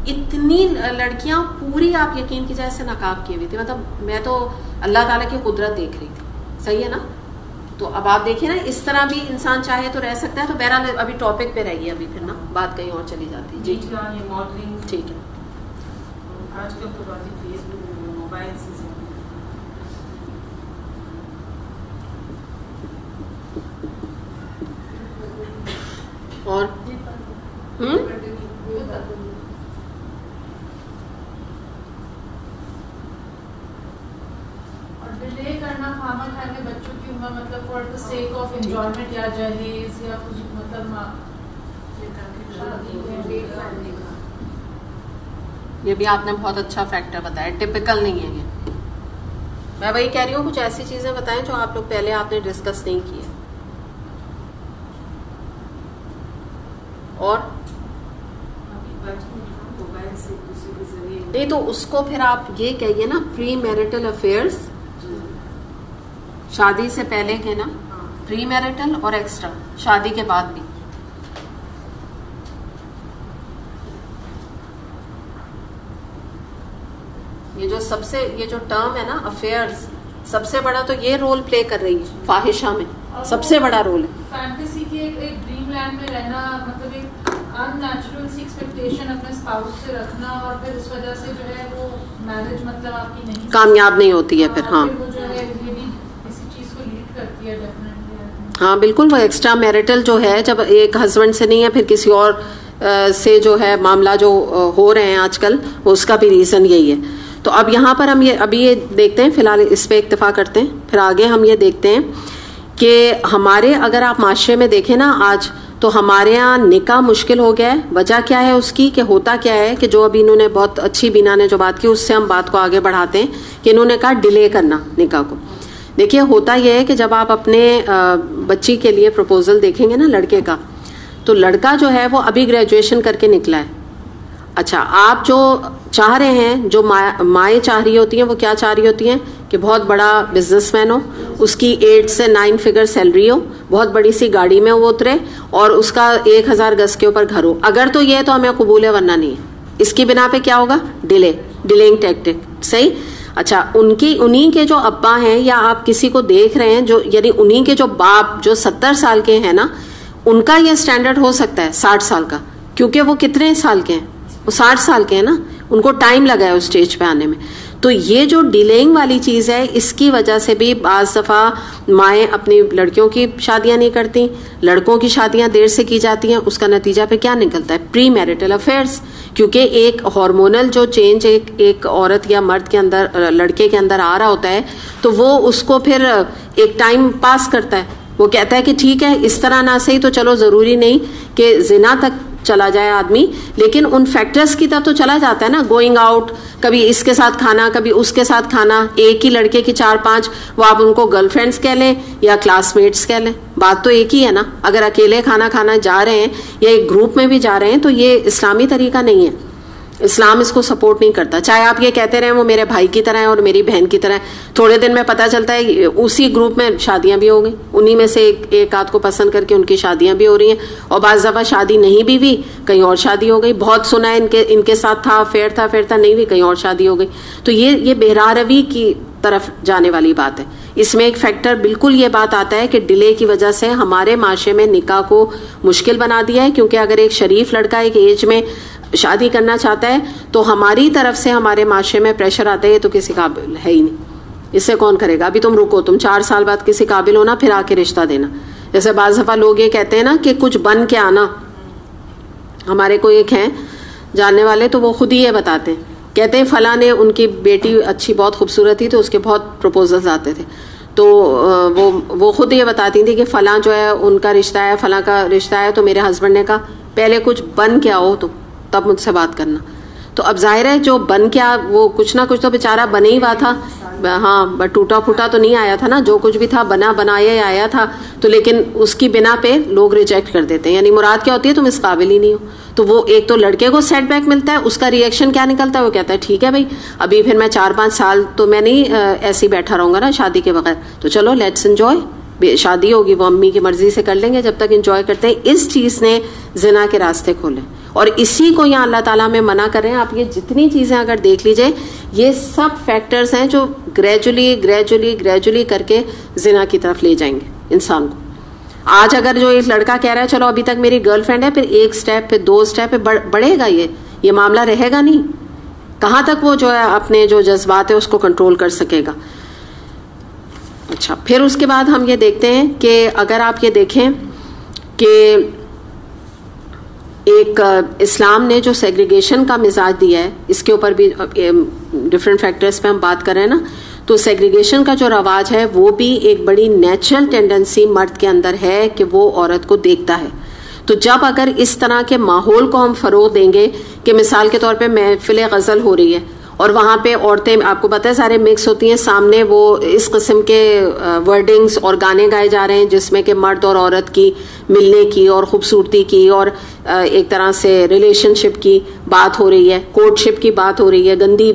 اتنی لڑکیاں پوری آپ یقین کی جیسے نقاب کیے ہوئی تھی. مطلب میں تو اللہ تعالیٰ کی قدرت دیکھ رہی تھی. صحیح ہے نا. تو اب آپ دیکھیں نا, اس طرح بھی انسان چاہے تو رہ سکتا ہے. تو بہرحال ابھی ٹاپک پہ رہیے, ابھی پھر نا بات کہیں اور چلی جاتی. جی ٹھیک ہے. آج کل تو فیس بک, موبائل سے اور ڈیلے کرنا کھانا کھانے بچوں کی عمر, مطلب for the sake of enjoyment یا جہیز یا مطلب یہ بھی آپ نے بہت اچھا فیکٹر بتایا, ٹپیکل نہیں ہے یہ. میں وہی کہہ رہی ہوں, کچھ ایسی چیزیں بتائیں جو آپ لوگ پہلے آپ نے ڈسکس نہیں کیے. اور نہیں تو اس کو پھر آپ یہ کہیے نا, پری میرٹل افیئرس, شادی سے پہلے کے نا, پری میرٹل اور ایکسٹرا, شادی کے بعد بھی. یہ جو سب سے, یہ جو ٹرم ہے نا افیئرس, سب سے بڑا تو یہ رول پلے کر رہی ہے فاحشہ میں, سب سے بڑا رول ہے. فینٹیسی کی ایک ڈریم لینڈ میں رہنا, مطلب ایک ان نیچرل سی ایکسپیکٹیشن اپنے اسپاؤس سے رکھنا, اور پھر اس وجہ سے جو ہے وہ میرج مطلب آپ کی نہیں کامیاب نہیں ہوتی ہے پھر. ہاں وہ جو ہے یہ بھی کسی چیز کو لیڈ کرتی ہے ڈیفینیٹلی. ہاں بالکل, وہ ایکسٹرا میرٹل جو ہے, جب ایک ہسبینڈ سے نہیں ہے پھر کسی اور سے جو ہے معاملہ جو ہو رہے ہیں آج کل, اس کا بھی ریزن یہی ہے. تو اب یہاں پر ہم ابھی یہ دیکھتے ہیں، فی الحال اس پہ اکتفا کرتے ہیں، پھر آگے ہم یہ دیکھتے ہیں کہ ہمارے اگر آپ معاشرے میں دیکھیں نا آج، تو ہمارے ہاں نکاح مشکل ہو گیا ہے. وجہ کیا ہے اس کی، کہ ہوتا کیا ہے کہ جو ابھی انہوں نے بہت اچھی بینا نے جو بات کی اس سے ہم بات کو آگے بڑھاتے ہیں کہ انہوں نے کہا ڈیلے کرنا نکاح کو. دیکھیے ہوتا یہ ہے کہ جب آپ اپنے بچی کے لیے پروپوزل دیکھیں گے نا لڑکے کا، تو لڑکا جو ہے وہ ابھی گریجویشن کر کے نکلا ہے. اچھا آپ جو چاہ رہے ہیں، جو مائیں چاہ رہی ہوتی ہیں، وہ کیا چاہ رہی ہوتی ہیں کہ بہت بڑا بزنس مین ہو، اس کی 8 سے 9 فگر سیلری ہو، بہت بڑی سی گاڑی میں وہ اترے اور اس کا 1000 گز کے اوپر گھر ہو. اگر تو یہ تو ہمیں قبول ہے، ورنہ نہیں ہے. اس کی بنا پہ کیا ہوگا؟ Dealing tactic. صحیح. اچھا انہی کے جو ابا ہیں، یا آپ کسی کو دیکھ رہے ہیں جو یعنی انہی کے جو باپ جو 70 سال کے ہیں نا، ان کا یہ سٹینڈرڈ ہو سکتا ہے 60 سال کا، کیونکہ وہ کتنے سال کے ہیں؟ وہ 60 سال کے ہیں نا، ان کو ٹائم لگا ہے اس سٹیج پہ آنے میں. تو یہ جو ڈیلینگ والی چیز ہے، اس کی وجہ سے بھی بعض دفعہ مائیں اپنی لڑکیوں کی شادیاں نہیں کرتی، لڑکوں کی شادیاں دیر سے کی جاتی ہیں. اس کا نتیجہ پہ کیا نکلتا ہے؟ پری میرٹل افیئرس. کیونکہ ایک ہارمونل جو چینج ایک عورت یا مرد کے اندر، لڑکے کے اندر آ رہا ہوتا ہے، تو وہ اس کو پھر ایک ٹائم پاس کرتا ہے. وہ کہتا ہے کہ ٹھیک ہے اس طرح نہ صحیح تو چلو ضروری نہیں کہ زنا تک چلا جائے آدمی، لیکن ان فیکٹرز کی طرف تو چلا جاتا ہے نا. گوئنگ آؤٹ، کبھی اس کے ساتھ کھانا، کبھی اس کے ساتھ کھانا. ایک ہی لڑکے کی 4-5، وہ آپ ان کو گرل فرینڈس کہہ لیں یا کلاس میٹس کہہ لیں، بات تو ایک ہی ہے نا. اگر اکیلے کھانا کھانا جا رہے ہیں یا ایک گروپ میں بھی جا رہے ہیں تو یہ اسلامی طریقہ نہیں ہے. اسلام اس کو سپورٹ نہیں کرتا. چاہے آپ یہ کہتے رہیں وہ میرے بھائی کی طرح ہے اور میری بہن کی طرح ہے، تھوڑے دن میں پتہ چلتا ہے اسی گروپ میں شادیاں بھی ہو گئی، انہی میں سے ایک آدھ کو پسند کر کے ان کی شادیاں بھی ہو رہی ہیں. اور بعض دفعہ شادی نہیں بھی ہوئی، کہیں اور شادی ہو گئی. بہت سنا ہے ان کے ساتھ تھا، افیئر تھا نہیں بھی، کہیں اور شادی ہو گئی. تو یہ بہرا روی کی طرف جانے والی بات ہے. اس میں ایک فیکٹر بالکل یہ بات آتا ہے کہ ڈیلے کی وجہ سے ہمارے معاشرے میں نکاح کو مشکل بنا دیا ہے. کیونکہ اگر ایک شریف لڑکا ایک ایج میں شادی کرنا چاہتا ہے تو ہماری طرف سے ہمارے معاشرے میں پریشر آتا ہے یہ تو کسی قابل ہے ہی نہیں، اس سے کون کرے گا؟ ابھی تم رکو، تم 4 سال بعد کسی قابل ہونا پھر آ کے رشتہ دینا. جیسے بعض دفعہ لوگ یہ کہتے ہیں نا کہ کچھ بن کے آنا. ہمارے کو ایک ہیں جاننے والے تو وہ خود ہی یہ بتاتے ہیں، کہتے ہیں فلاں نے، ان کی بیٹی اچھی بہت خوبصورت تھی تو اس کے بہت پروپوزلز آتے تھے، تو وہ خود یہ بتاتی تھی کہ فلاں جو ہے ان کا رشتہ ہے، فلاں کا رشتہ ہے. تو میرے ہسبینڈ نے کہا پہلے کچھ بن کے آؤ تو تب مجھ سے بات کرنا. تو اب ظاہر ہے جو بن کے وہ کچھ نہ کچھ تو بیچارہ بنے ہی ہوا تھا. ہاں ٹوٹا پھوٹا تو نہیں آیا تھا نا، جو کچھ بھی تھا بنایا ہی آیا تھا. تو لیکن اس کی بنا پہ لوگ ریجیکٹ کر دیتے ہیں. یعنی مراد کیا ہوتی ہے؟ تم اس قابل ہی نہیں ہو. تو وہ ایک تو لڑکے کو سیٹ بیک ملتا ہے، اس کا ریئیکشن کیا نکلتا ہے؟ وہ کہتا ہے ٹھیک ہے بھائی، ابھی پھر میں 4-5 سال تو میں نہیں ایسے ہی بیٹھا رہوں گا نا شادی کے بغیر، تو چلو لیٹس انجوائے. شادی ہوگی وہ امی کی مرضی سے کر لیں گے، جب تک انجوائے کرتے ہیں. اس چیز نے زنا کے راستے کھولے اور اسی کو یہاں اللہ تعالیٰ میں منع کر رہے ہیں. آپ یہ جتنی چیزیں اگر دیکھ لیجئے، یہ سب فیکٹرز ہیں جو گریجولی کر کے زنا کی طرف لے جائیں گے انسان کو. آج اگر جو ایک لڑکا کہہ رہا ہے چلو ابھی تک میری گرل فرینڈ ہے، پھر 1 سٹیپ پھر 2 سٹیپ پہ بڑھے گا، یہ معاملہ رہے گا نہیں. کہاں تک وہ جو ہے اپنے جو جذبات ہے اس کو کنٹرول کر سکے گا؟ اچھا پھر اس کے بعد ہم یہ دیکھتے ہیں کہ اگر آپ یہ دیکھیں کہ ایک اسلام نے جو سیگریگیشن کا مزاج دیا ہے، اس کے اوپر بھی ڈفرینٹ فیکٹرز پہ ہم بات کر رہے ہیں نا، تو سیگریگیشن کا جو رواج ہے وہ بھی ایک بڑی نیچرل ٹینڈنسی مرد کے اندر ہے کہ وہ عورت کو دیکھتا ہے. تو جب اگر اس طرح کے ماحول کو ہم فروغ دیں گے کہ مثال کے طور پہ محفل غزل ہو رہی ہے اور وہاں پہ عورتیں آپ کو پتہ ہے سارے مکس ہوتی ہیں، سامنے وہ اس قسم کے ورڈنگز اور گانے گائے جا رہے ہیں جس میں کہ مرد اور عورت کی ملنے کی اور خوبصورتی کی اور ایک طرح سے ریلیشن شپ کی بات ہو رہی ہے، کورٹ شپ کی بات ہو رہی ہے، گندی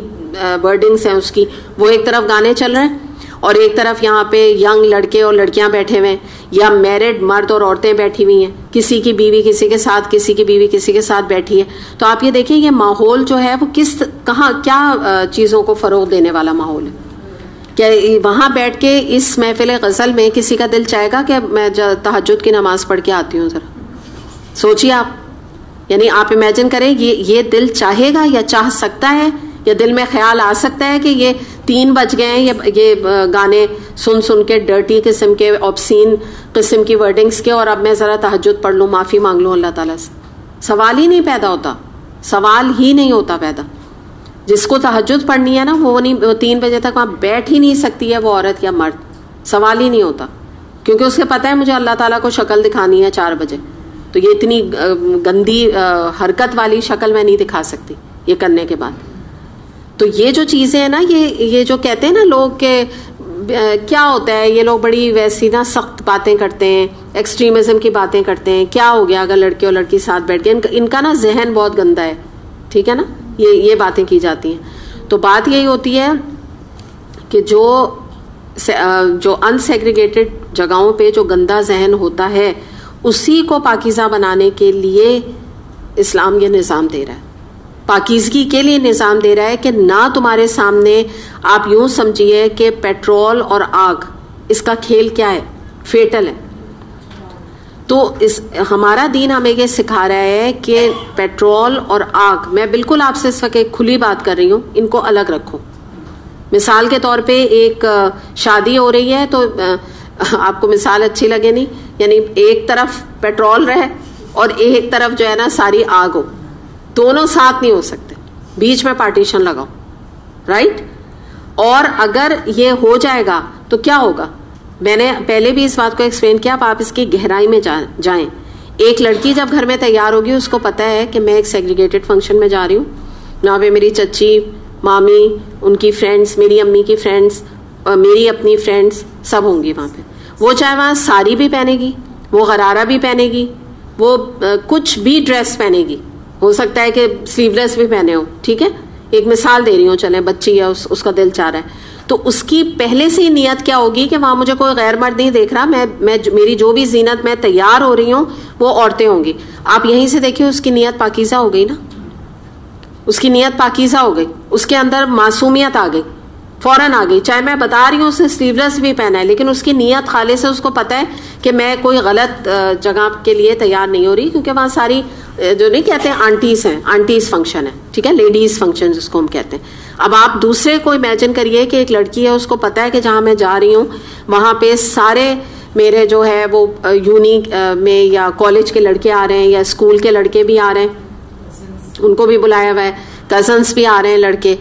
ورڈنگز ہیں اس کی. وہ ایک طرف گانے چل رہے ہیں اور ایک طرف یہاں پہ ینگ لڑکے اور لڑکیاں بیٹھے ہوئے ہیں یا میرڈ مرد اور عورتیں بیٹھی ہوئی ہیں، کسی کی بیوی کسی کے ساتھ، کسی کی بیوی کسی کے ساتھ بیٹھی ہے. تو آپ یہ دیکھیں یہ ماحول جو ہے وہ کیا چیزوں کو فروغ دینے والا ماحول ہے. کیا وہاں بیٹھ کے اس محفل غزل میں کسی کا دل چاہے گا کہ میں تہجد کی نماز پڑھ کے آتی ہوں؟ ذرا سوچیے آپ. یعنی آپ امیجن کریں یہ دل چاہے گا یا چاہ سکتا ہے یا دل میں خیال آ سکتا ہے کہ یہ 3 بج گئے ہیں یہ گانے سن کے ڈرٹی قسم کے آبسین قسم کی ورڈنگز کے اور اب میں ذرا تہجد پڑھ لوں، معافی مانگ لوں اللہ تعالیٰ سے؟ سوال ہی نہیں پیدا ہوتا، سوال ہی نہیں ہوتا پیدا. جس کو تہجد پڑھنی ہے نا وہ 3 بجے تک وہاں بیٹھ ہی نہیں سکتی ہے وہ عورت یا مرد, سوال ہی نہیں ہوتا, کیونکہ اسے پتہ ہے مجھے اللہ تعالیٰ کو شکل دکھانی ہے 4 بجے, تو یہ اتنی گندی حرکت والی شکل میں نہیں دکھا سکتی یہ کرنے کے بعد. تو یہ جو چیزیں ہیں نا, یہ جو کہتے ہیں نا لوگ کہ کیا ہوتا ہے, یہ لوگ بڑی ویسی نا سخت باتیں کرتے ہیں, ایکسٹریمزم کی باتیں کرتے ہیں, کیا ہو گیا اگر لڑکے اور لڑکی ساتھ بیٹھ گئے, ان کا نا ذہن بہت گندا ہے, ٹھیک ہے نا, یہ باتیں کی جاتی ہیں. تو بات یہی ہوتی ہے کہ جو انسیگریگیٹڈ جگہوں پہ جو گندا ذہن ہوتا ہے اسی کو پاکیزہ بنانے کے لیے اسلام یہ نظام دے رہا ہے, پاکیزگی کے لیے نظام دے رہا ہے کہ نہ تمہارے سامنے, آپ یوں سمجھیے کہ پیٹرول اور آگ, اس کا کھیل کیا ہے, فیٹل ہے. تو ہمارا دین ہمیں یہ سکھا رہا ہے کہ پیٹرول اور آگ, میں بالکل آپ سے اس وقت ایک کھلی بات کر رہی ہوں, ان کو الگ رکھو. مثال کے طور پہ ایک شادی ہو رہی ہے تو آپ کو مثال اچھی لگے نہیں, یعنی ایک طرف پیٹرول رہے اور ایک طرف جو ہے نا ساری آگ ہو, دونوں ساتھ نہیں ہو سکتے, بیچ میں پارٹیشن لگاؤ, رائٹ. اور اگر یہ ہو جائے گا تو کیا ہوگا, میں نے پہلے بھی اس بات کو ایکسپلین کیا, اب آپ اس کی گہرائی میں جائیں. ایک لڑکی جب گھر میں تیار ہوگی اس کو پتا ہے کہ میں ایک سیگریگیٹڈ فنکشن میں جا رہی ہوں, وہاں پہ میری چچی, مامی, ان کی فرینڈس, میری امی کی فرینڈس, میری اپنی فرینڈس سب ہوں گی وہاں پہ. وہ چاہے وہاں ساری بھی پہنے گی, وہ غرارہ بھی پہنے گی, وہ کچھ بھی ڈریس پہنے گی, ہو سکتا ہے کہ سلیو لیس بھی پہنے ہو, ٹھیک ہے, ایک مثال دے رہی ہوں, چلیں بچی ہے اس کا دل چاہ رہا ہے, تو اس کی پہلے سے ہی نیت کیا ہوگی کہ وہاں مجھے کوئی غیر مرد نہیں دیکھ رہا, میری جو بھی زینت میں تیار ہو رہی ہوں وہ عورتیں ہوں گی. آپ یہیں سے دیکھیں اس کی نیت پاکیزہ ہو گئی نا, اس کی نیت پاکیزہ ہو گئی, اس کے اندر معصومیت آ گئی, فوراً آ گئی. چاہے میں بتا رہی ہوں اسے سلیو لیس بھی پہنا ہے, لیکن اس کی نیت خالص ہے, اس کو پتہ ہے کہ میں کوئی غلط جگہ کے لیے تیار نہیں ہو رہی, کیونکہ وہاں ساری جو نہیں کہتے ہیں آنٹیز ہیں, آنٹیز فنکشن ہے, ٹھیک ہے, لیڈیز فنکشن جس کو ہم کہتے ہیں. اب آپ دوسرے کو امیجن کریے کہ ایک لڑکی ہے, اس کو پتا ہے کہ جہاں میں جا رہی ہوں وہاں پہ سارے میرے جو ہے وہ یونی میں یا کالج کے لڑکے آ رہے ہیں یا اسکول کے لڑکے بھی آ رہے ہیں, ان کو بھی بلایا ہوا ہے, کزنس بھی آ رہے ہیں لڑکے,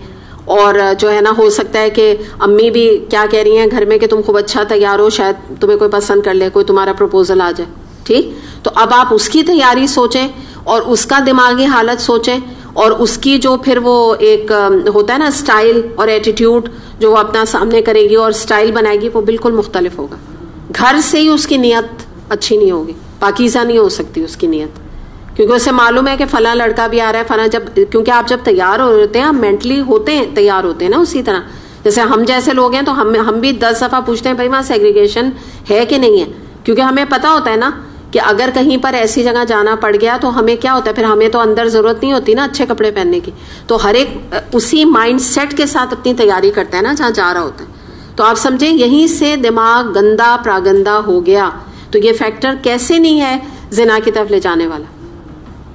اور جو ہے نا ہو سکتا ہے کہ امی بھی کیا کہہ رہی ہیں گھر میں کہ تم خوب اچھا تیار ہو, شاید تمہیں کوئی پسند کر لے, کوئی تمہارا پروپوزل آ جائے, ٹھیک. تو اب آپ اس کی تیاری سوچیں اور اس کا دماغی حالت سوچیں, اور اس کی جو پھر وہ ایک ہوتا ہے نا اسٹائل اور ایٹیٹیوڈ جو وہ اپنا سامنے کرے گی اور اسٹائل بنائے گی, وہ بالکل مختلف ہوگا. گھر سے ہی اس کی نیت اچھی نہیں ہوگی, پاکیزہ نہیں ہو سکتی اس کی نیت, کیونکہ اسے معلوم ہے کہ فلاں لڑکا بھی آ رہا ہے, فلاں کیونکہ آپ جب تیار ہوتے ہیں آپ مینٹلی تیار ہوتے ہیں نا, اسی طرح جیسے ہم جیسے لوگ ہیں تو ہم بھی 10 دفعہ پوچھتے ہیں بھائی وہاں سیگریگیشن ہے کہ نہیں ہے, کیونکہ ہمیں پتا ہوتا ہے نا کہ اگر کہیں پر ایسی جگہ جانا پڑ گیا تو ہمیں کیا ہوتا ہے, پھر ہمیں تو اندر ضرورت نہیں ہوتی نا اچھے کپڑے پہننے کی, تو ہر ایک اسی مائنڈ سیٹ کے ساتھ اپنی تیاری کرتا ہے نا جہاں جا رہا ہوتا ہے. تو آپ سمجھیں یہیں سے دماغ گندا پراگندہ ہو گیا. تو یہ فیکٹر کیسے نہیں ہے زنا کی طرف لے جانے والا,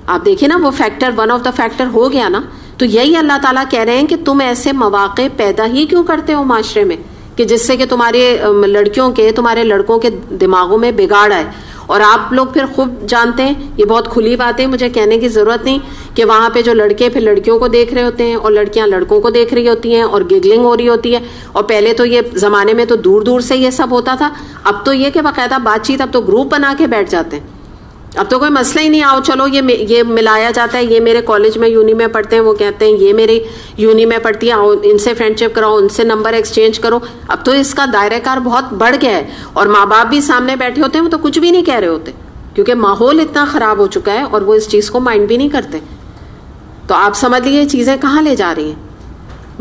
آپ دیکھیں نا وہ factor one of the factor ہو گیا نا. تو یہی اللہ تعالیٰ کہہ رہے ہیں کہ تم ایسے مواقع پیدا ہی کیوں کرتے ہو معاشرے میں کہ جس سے کہ تمہارے لڑکیوں کے تمہارے لڑکوں کے دماغوں میں بگاڑ آئے. اور آپ لوگ پھر خوب جانتے ہیں, یہ بہت کھلی بات ہے, مجھے کہنے کی ضرورت نہیں کہ وہاں پہ جو لڑکے پھر لڑکیوں کو دیکھ رہے ہوتے ہیں اور لڑکیاں لڑکوں کو دیکھ رہی ہوتی ہیں اور گگلنگ ہو رہی ہوتی ہے. اور پہلے تو یہ زمانے میں تو دور دور سے یہ سب ہوتا تھا, اب تو یہ کہ باقاعدہ بات چیت, اب تو گروپ بنا کے بیٹھ جاتے ہیں, اب تو کوئی مسئلہ ہی نہیں, آؤ چلو یہ ملایا جاتا ہے, یہ میرے کالج میں یونی میں پڑھتے ہیں, وہ کہتے ہیں یہ میری یونی میں پڑھتی ہے, آؤ ان سے فرینڈ شپ کراؤ, ان سے نمبر ایکسچینج کرو. اب تو اس کا دائرہ کار بہت بڑھ گیا ہے, اور ماں باپ بھی سامنے بیٹھے ہوتے ہیں, وہ تو کچھ بھی نہیں کہہ رہے ہوتے کیونکہ ماحول اتنا خراب ہو چکا ہے اور وہ اس چیز کو مائنڈ بھی نہیں کرتے. تو آپ سمجھ لیجیے چیزیں کہاں لے جا رہی ہیں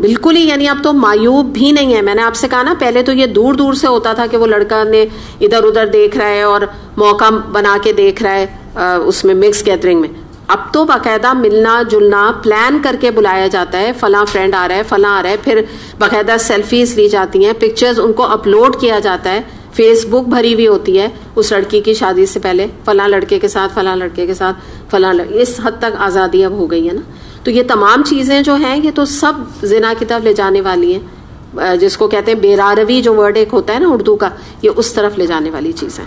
بالکل ہی, یعنی اب تو معیوب بھی نہیں ہے. میں نے آپ سے کہا نا پہلے تو یہ دور دور سے ہوتا تھا کہ وہ لڑکا نے ادھر ادھر دیکھ رہا ہے اور موقع بنا کے دیکھ رہا ہے اس میں مکس گیدرنگ میں. اب تو باقاعدہ ملنا جلنا پلان کر کے بلایا جاتا ہے, فلاں فرینڈ آ رہا ہے, فلاں آ رہا ہے, پھر باقاعدہ سیلفیز لی جاتی ہیں, پکچرز ان کو اپلوڈ کیا جاتا ہے, فیس بک بھری ہوئی ہوتی ہے اس لڑکی کی شادی سے پہلے, فلاں لڑکے کے ساتھ, فلاں لڑکے کے ساتھ, فلاں اس حد تک آزادی اب ہو گئی ہے نا. تو یہ تمام چیزیں جو ہیں یہ تو سب زنا کی طرف لے جانے والی ہیں, جس کو کہتے ہیں بیراروی جو ورڈ ایک ہوتا ہے نا اردو کا, یہ اس طرف لے جانے والی چیزیں.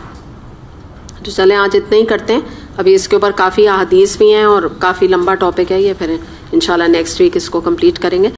تو چلیں آج اتنا ہی کرتے ہیں, ابھی اس کے اوپر کافی احادیث بھی ہیں اور کافی لمبا ٹاپک ہے یہ, پھر انشاءاللہ نیکسٹ ویک اس کو کمپلیٹ کریں گے.